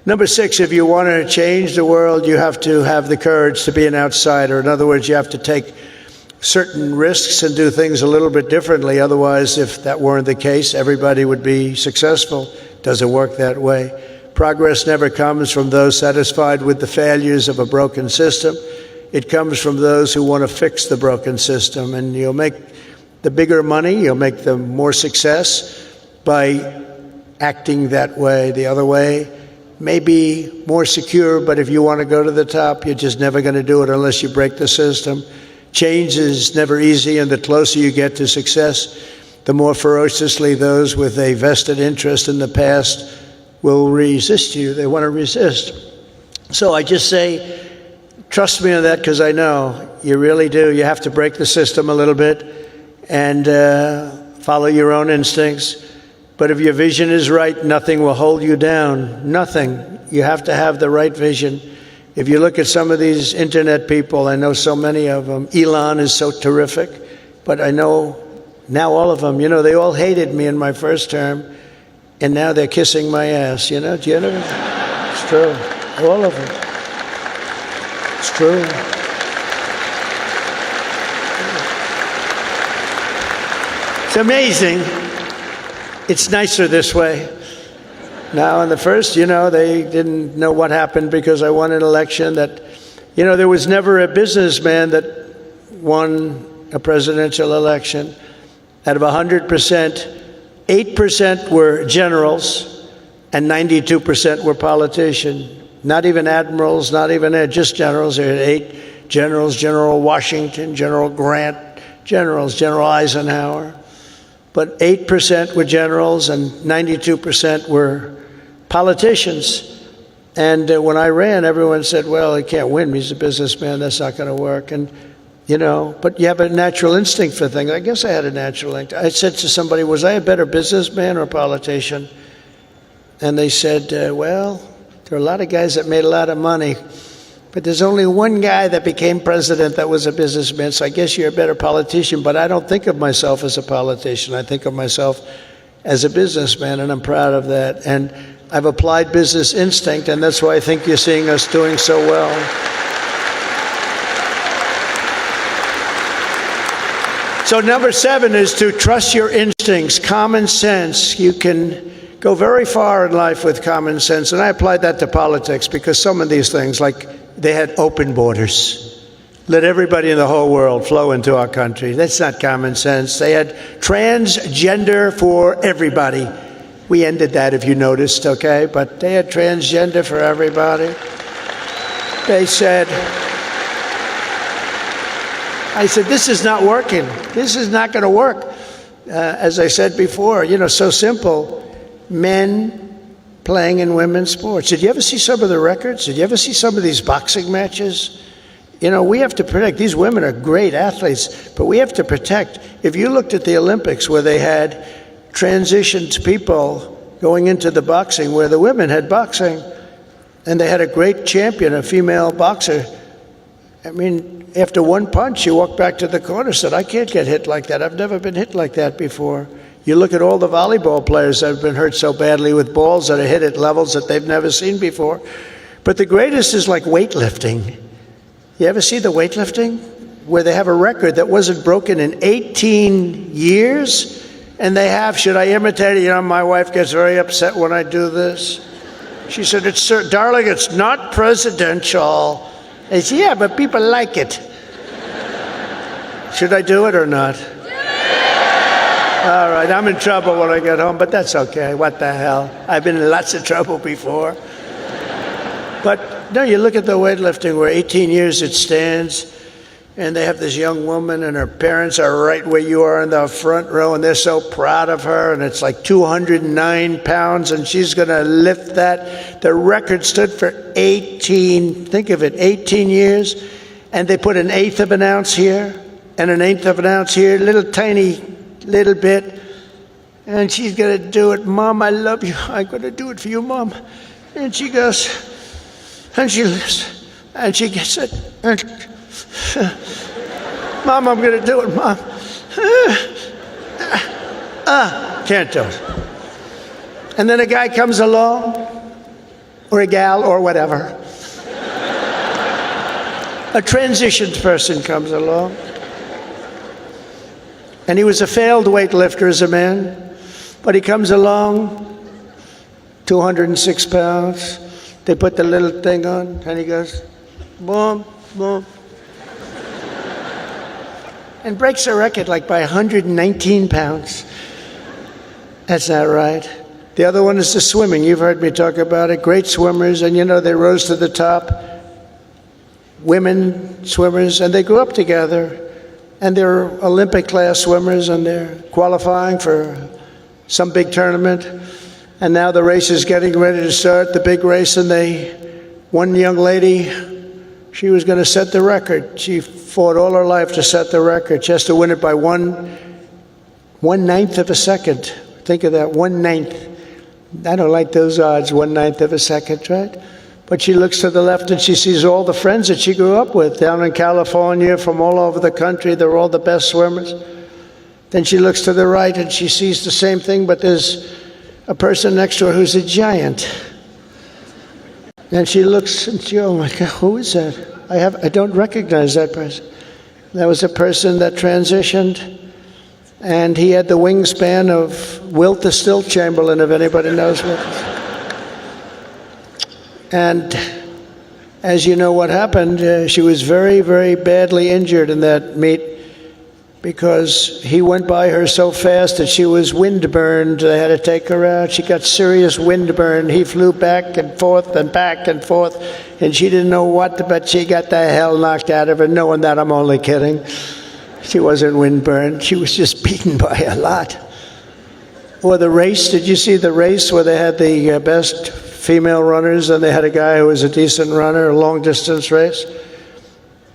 Number 6, if you want to change the world, you have to have the courage to be an outsider. In other words, you have to take certain risks and do things a little bit differently. Otherwise, if that weren't the case, everybody would be successful. It doesn't work that way. Progress never comes from those satisfied with the failures of a broken system. It comes from those who want to fix the broken system. And you'll make the bigger money, you'll make the more success by acting that way. The other way may be more secure, but if you want to go to the top, you're just never going to do it unless you break the system. Change is never easy, and the closer you get to success, the more ferociously those with a vested interest in the past will resist you. They want to resist. So I just say, trust me on that, because I know you really do. You have to break the system a little bit and follow your own instincts. But if your vision is right, nothing will hold you down. Nothing. You have to have the right vision. If you look at some of these internet people, I know so many of them. Elon is so terrific, but I know now all of them, they all hated me in my first term, and now they're kissing my ass, Do you know? It's true. All of them. It's true. It's amazing. It's nicer this way. Now, in the first, they didn't know what happened because I won an election that, there was never a businessman that won a presidential election. Out of 100%, 8% were generals and 92% were politicians. Not even admirals, not even just generals. There were 8 generals: General Washington, General Grant, General Eisenhower. But 8% were generals and 92% were politicians. And when I ran, everyone said, "Well, he can't win. He's a businessman. That's not going to work." And, but you have a natural instinct for things. I guess I had a natural instinct. I said to somebody, "Was I a better businessman or a politician?" And they said, "Well, there are a lot of guys that made a lot of money, but there's only one guy that became president that was a businessman, so I guess you're a better politician." But I don't think of myself as a politician. I think of myself as a businessman, and I'm proud of that. And I've applied business instinct, and that's why I think you're seeing us doing so well. So number 7 is to trust your instincts, common sense. You can go very far in life with common sense, and I applied that to politics because some of these things, like they had open borders. let everybody in the whole world flow into our country. That's not common sense. They had transgender for everybody. We ended that, if you noticed, okay? But they had transgender for everybody. They said, I said, this is not working. This is not going to work. As I said before, so simple. Men playing in women's sports. Did you ever see some of the records? Did you ever see some of these boxing matches? We have to protect. These women are great athletes, but we have to protect. If you looked at the Olympics where they had transitioned people going into the boxing, where the women had boxing, and they had a great champion, a female boxer. I mean, after one punch, she walked back to the corner and said, I can't get hit like that. I've never been hit like that before. You look at all the volleyball players that have been hurt so badly with balls that are hit at levels that they've never seen before. But the greatest is like weightlifting. You ever see the weightlifting? Where they have a record that wasn't broken in 18 years? And they have, should I imitate it? My wife gets very upset when I do this. She said, darling, it's not presidential. I said, yeah, but people like it. Should I do it or not? All right, I'm in trouble when I get home, but that's okay. What the hell? I've been in lots of trouble before. But no, you look at the weightlifting where 18 years it stands, and they have this young woman, and her parents are right where you are in the front row, and they're so proud of her, and it's like 209 pounds, and she's going to lift that. The record stood for 18, think of it, 18 years, and they put an eighth of an ounce here, and an eighth of an ounce here, little bit, and she's going to do it. Mom, I love you. I'm going to do it for you, Mom. And she goes, and she lifts, and she gets it. And, Mom, I'm going to do it, Mom. Can't do it. And then a guy comes along, or a gal, or whatever. A transitioned person comes along. And he was a failed weightlifter as a man, but he comes along, 206 pounds. They put the little thing on, and he goes, boom, boom. And breaks the record like by 119 pounds. That's not right. The other one is the swimming. You've heard me talk about it. Great swimmers, and they rose to the top. Women swimmers, and they grew up together. And they're Olympic class swimmers, and they're qualifying for some big tournament. And now the race is getting ready to start, the big race, and one young lady, she was going to set the record. She fought all her life to set the record. She has to win it by one ninth of a second. Think of that, 1/9. I don't like those odds, 1/9 of a second, right? But she looks to the left and she sees all the friends that she grew up with down in California, from all over the country. They're all the best swimmers. Then she looks to the right and she sees the same thing, but there's a person next to her who's a giant. And she looks and she, oh my God, who is that? I don't recognize that person. That was a person that transitioned, and he had the wingspan of Wilt the Stilt Chamberlain, if anybody knows Wilt. And as you know what happened, she was very, very badly injured in that meet because he went by her so fast that she was windburned. They had to take her out. She got serious windburn. He flew back and forth, and she didn't know what, but she got the hell knocked out of her. Knowing that, I'm only kidding. She wasn't windburned. She was just beaten by a lot. Or the race, did you see the race where they had the best female runners, and they had a guy who was a decent runner, a long-distance race,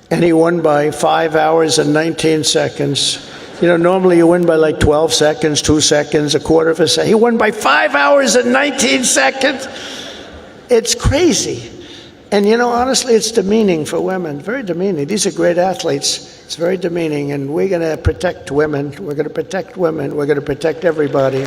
and he won by 5 hours and 19 seconds. Normally you win by like 12 seconds, 2 seconds, a quarter of a second. He won by 5 hours and 19 seconds. It's crazy. And honestly, it's demeaning for women, very demeaning. These are great athletes. It's very demeaning, and we're going to protect women. We're going to protect women. We're going to protect everybody.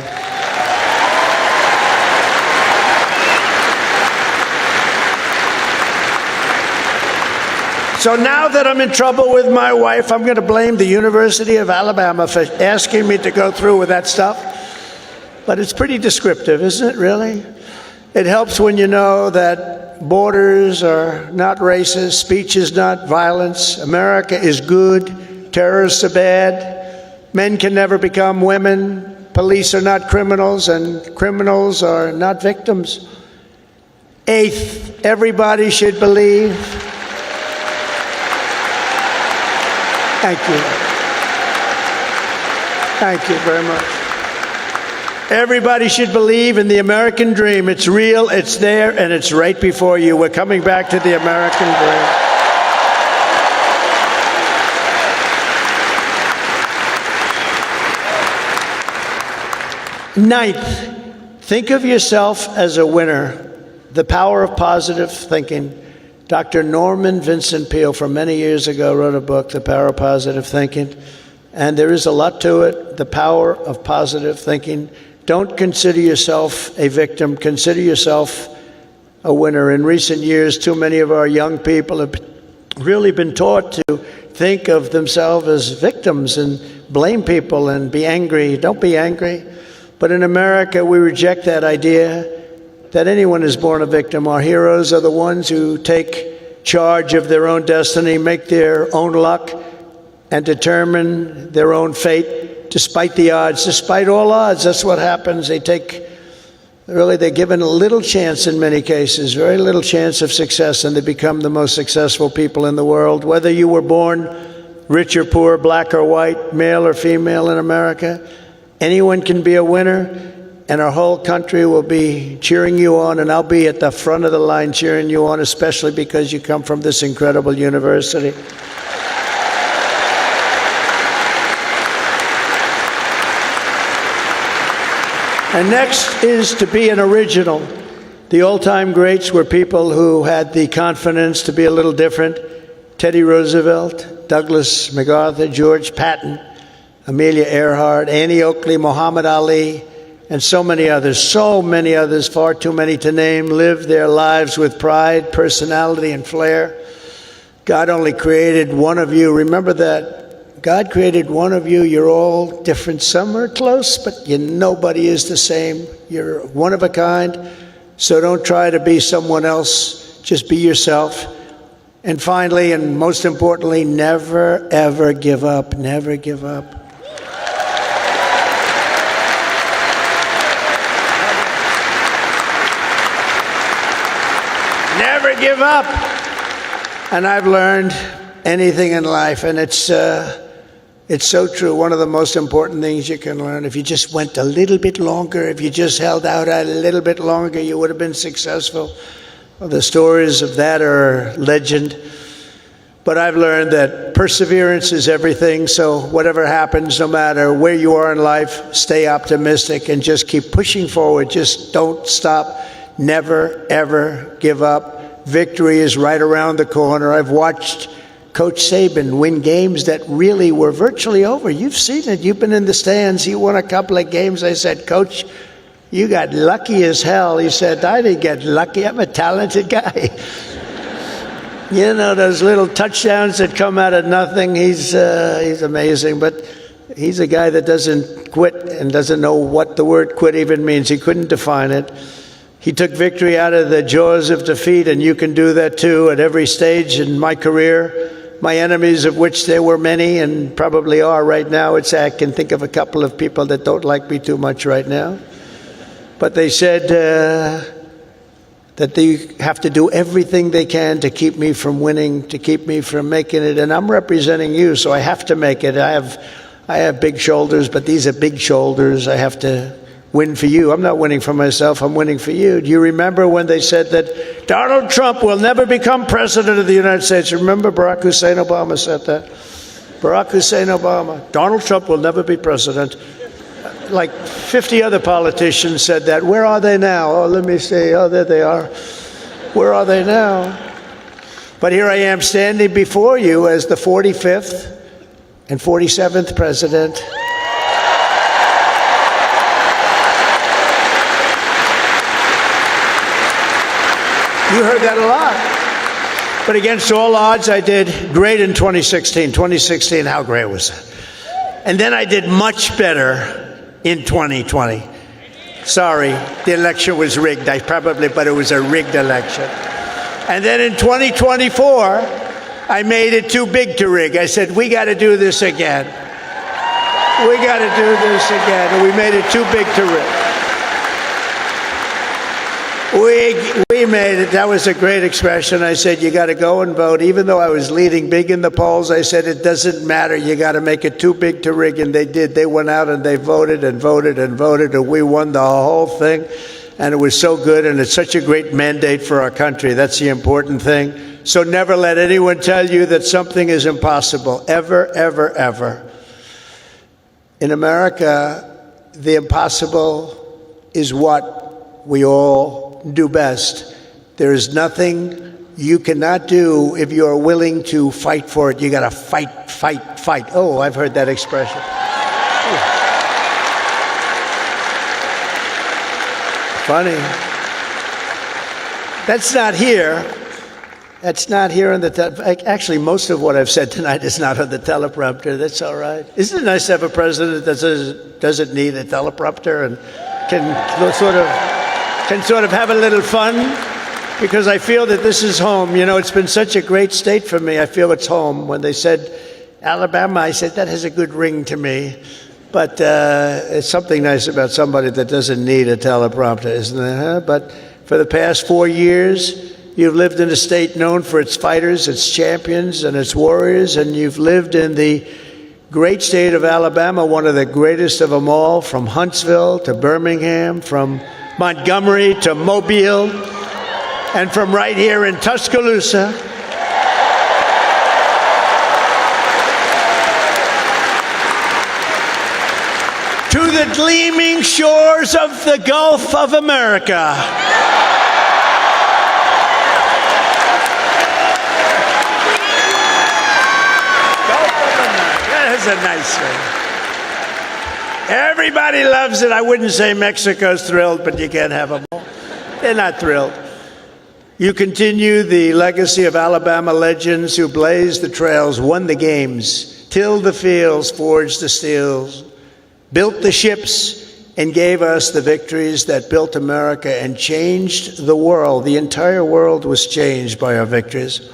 So now that I'm in trouble with my wife, I'm going to blame the University of Alabama for asking me to go through with that stuff. But it's pretty descriptive, isn't it, really? It helps when you know that borders are not racist, speech is not violence, America is good, terrorists are bad, men can never become women, police are not criminals, and criminals are not victims. Eighth, everybody should believe. Thank you. Thank you very much. Everybody should believe in the American dream. It's real, it's there, and it's right before you. We're coming back to the American dream. Ninth, think of yourself as a winner. The power of positive thinking. Dr. Norman Vincent Peale, from many years ago, wrote a book, The Power of Positive Thinking, and there is a lot to it, the power of positive thinking. Don't consider yourself a victim. Consider yourself a winner. In recent years, too many of our young people have really been taught to think of themselves as victims and blame people and be angry. Don't be angry. But in America, we reject that idea that anyone is born a victim. Our heroes are the ones who take charge of their own destiny, make their own luck, and determine their own fate despite the odds, despite all odds. That's what happens. They're given a little chance in many cases, very little chance of success, and they become the most successful people in the world. Whether you were born rich or poor, black or white, male or female in America, anyone can be a winner, and our whole country will be cheering you on, and I'll be at the front of the line cheering you on, especially because you come from this incredible university. And next is to be an original. The all-time greats were people who had the confidence to be a little different. Teddy Roosevelt, Douglas MacArthur, George Patton, Amelia Earhart, Annie Oakley, Muhammad Ali, and so many others, far too many to name, lived their lives with pride, personality, and flair. God only created one of you. Remember that. God created one of you. You're all different. Some are close, but nobody is the same. You're one of a kind. So don't try to be someone else. Just be yourself. And finally, and most importantly, never, ever give up. Never give up. Never give up. And I've learned anything in life, and it's so true. One of the most important things you can learn, if you just went a little bit longer, if you just held out a little bit longer, you would have been successful. Well, the stories of that are legend. But I've learned that perseverance is everything. So whatever happens, no matter where you are in life, stay optimistic and just keep pushing forward. Just don't stop. Never, ever give up. Victory is right around the corner. I've watched Coach Saban win games that really were virtually over. You've seen it. You've been in the stands. He won a couple of games. I said, Coach, you got lucky as hell. He said, I didn't get lucky. I'm a talented guy. You know, those little touchdowns that come out of nothing. He's amazing. But he's a guy that doesn't quit and doesn't know what the word quit even means. He couldn't define it. He took victory out of the jaws of defeat, and you can do that too at every stage in my career. My enemies, of which there were many and probably are right now, I can think of a couple of people that don't like me too much right now. But they said that they have to do everything they can to keep me from winning, to keep me from making it. And I'm representing you, so I have to make it. I have big shoulders, but these are big shoulders. I have to win for you. I'm not winning for myself. I'm winning for you. Do you remember when they said that Donald Trump will never become president of the United States? Remember Barack Hussein Obama said that? Barack Hussein Obama. Donald Trump will never be president. Like 50 other politicians said that. Where are they now? Oh, let me see. Oh, there they are. Where are they now? But here I am standing before you as the 45th and 47th president. You heard that a lot. But against all odds, I did great in 2016. 2016, how great was that? And then I did much better in 2020. Sorry, the election was rigged. But it was a rigged election. And then in 2024, I made it too big to rig. I said, we got to do this again. We got to do this again. And we made it too big to rig. We made it. That was a great expression. I said, you got to go and vote. Even though I was leading big in the polls, I said, it doesn't matter. You got to make it too big to rig. And they did. They went out and they voted and voted and voted. And we won the whole thing. And it was so good. And it's such a great mandate for our country. That's the important thing. So never let anyone tell you that something is impossible. Ever, ever, ever. In America, the impossible is what we all do best. There is nothing you cannot do if you are willing to fight for it. You got to fight, fight, fight. Oh, I've heard that expression. Funny. That's not here. That's not here on the actually, most of what I've said tonight is not on the teleprompter. That's all right. Isn't it nice to have a president that doesn't need a teleprompter and can sort of have a little fun? Because I feel that this is home. You know, it's been such a great state for me. I feel it's home. When they said Alabama, I said, that has a good ring to me. But it's something nice about somebody that doesn't need a teleprompter, isn't it? Huh? But for the past 4 years, you've lived in a state known for its fighters, its champions, and its warriors, and you've lived in the great state of Alabama, one of the greatest of them all, from Huntsville to Birmingham, from Montgomery to Mobile, and from right here in Tuscaloosa. To the gleaming shores of the Gulf of America. That's a nice thing. Everybody loves it. I wouldn't say Mexico's thrilled, but you can't have them all. They're not thrilled. You continue the legacy of Alabama legends who blazed the trails, won the games, tilled the fields, forged the steels, built the ships, and gave us the victories that built America and changed the world. The entire world was changed by our victories.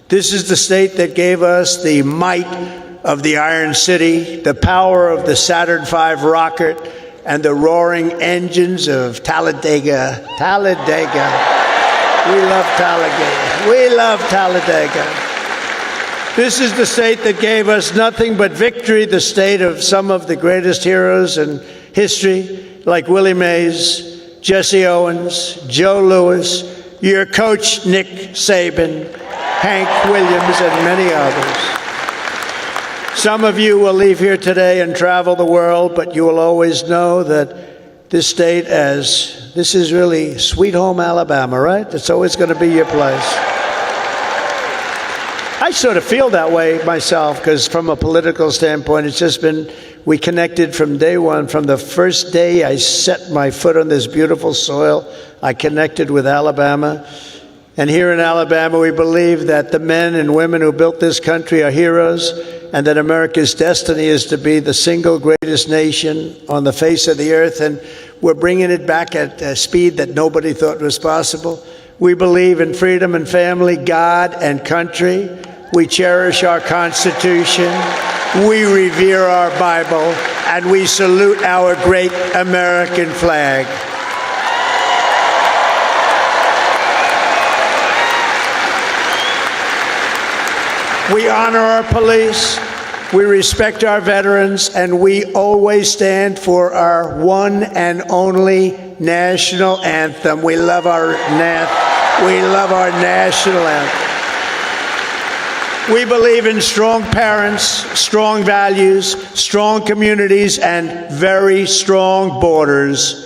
This is the state that gave us the might of the Iron City, the power of the Saturn V rocket, and the roaring engines of Talladega. Talladega. We love Talladega. We love Talladega. This is the state that gave us nothing but victory, the state of some of the greatest heroes in history, like Willie Mays, Jesse Owens, Joe Louis, your coach, Nick Saban, Hank Williams, and many others. Some of you will leave here today and travel the world, but you will always know that this state this is really sweet home Alabama, right? It's always going to be your place. I sort of feel that way myself, because from a political standpoint, it's just been, we connected from day one. From the first day I set my foot on this beautiful soil, I connected with Alabama. And here in Alabama, we believe that the men and women who built this country are heroes, and that America's destiny is to be the single greatest nation on the face of the earth. And we're bringing it back at a speed that nobody thought was possible. We believe in freedom and family, God and country. We cherish our Constitution. We revere our Bible. And we salute our great American flag. We honor our police, we respect our veterans, and we always stand for our one and only national anthem. We love our national anthem. We believe in strong parents, strong values, strong communities, and very strong borders.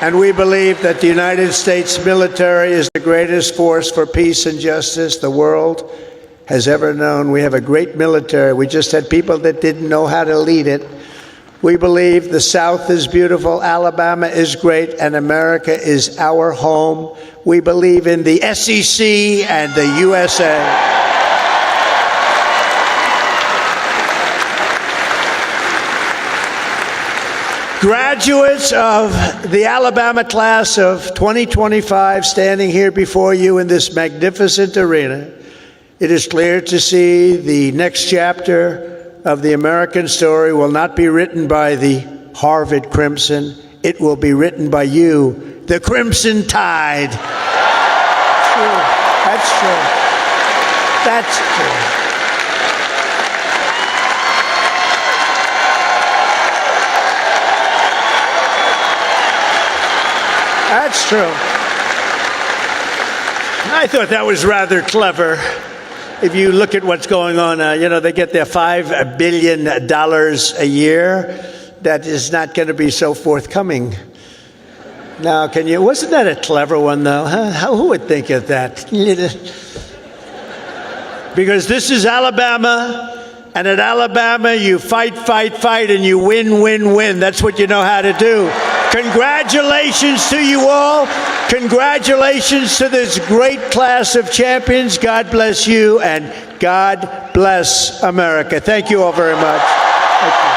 And we believe that the United States military is the greatest force for peace and justice the world has ever known. We have a great military. We just had people that didn't know how to lead it. We believe the South is beautiful, Alabama is great, and America is our home. We believe in the SEC and the USA. Graduates of the Alabama class of 2025 standing here before you in this magnificent arena, it is clear to see the next chapter of the American story will not be written by the Harvard Crimson. It will be written by you, the Crimson Tide. True. That's true. That's true. That's true. I thought that was rather clever. If you look at what's going on, they get their $5 billion a year. That is not going to be so forthcoming. Now, wasn't that a clever one, though? Huh? Who would think of that? Because this is Alabama, and at Alabama, you fight, and you win. That's what you know how to do. Congratulations to you all. Congratulations to this great class of champions. God bless you, and God bless America. Thank you all very much. Thank you.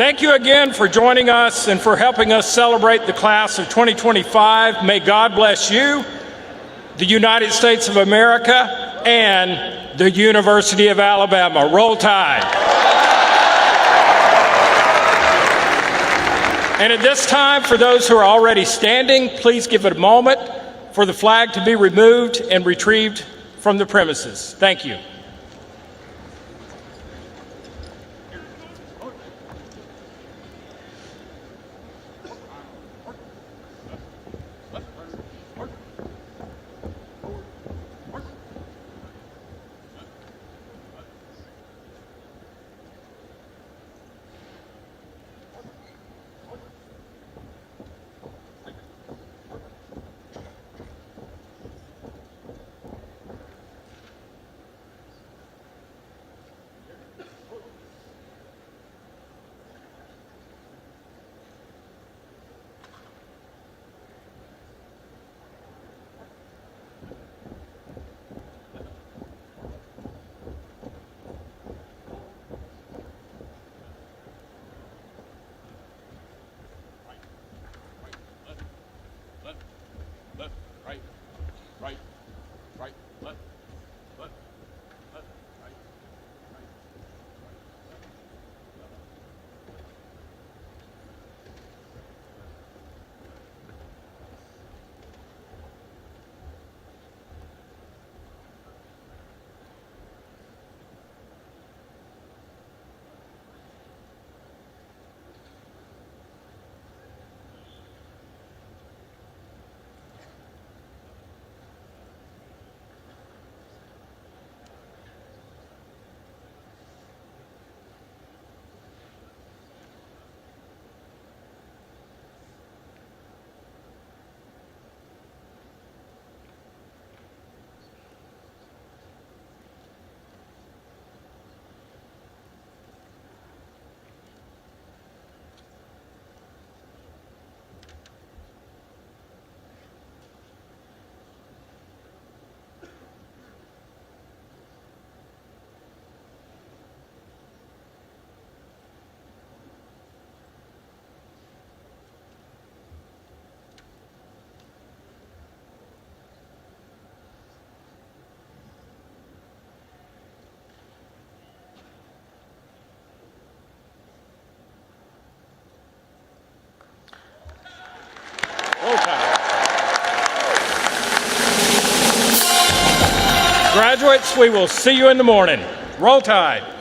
Thank you again for joining us and for helping us celebrate the class of 2025. May God bless you, the United States of America, and the University of Alabama. Roll Tide. And at this time, for those who are already standing, please give it a moment for the flag to be removed and retrieved from the premises. Thank you. Graduates, we will see you in the morning. Roll Tide.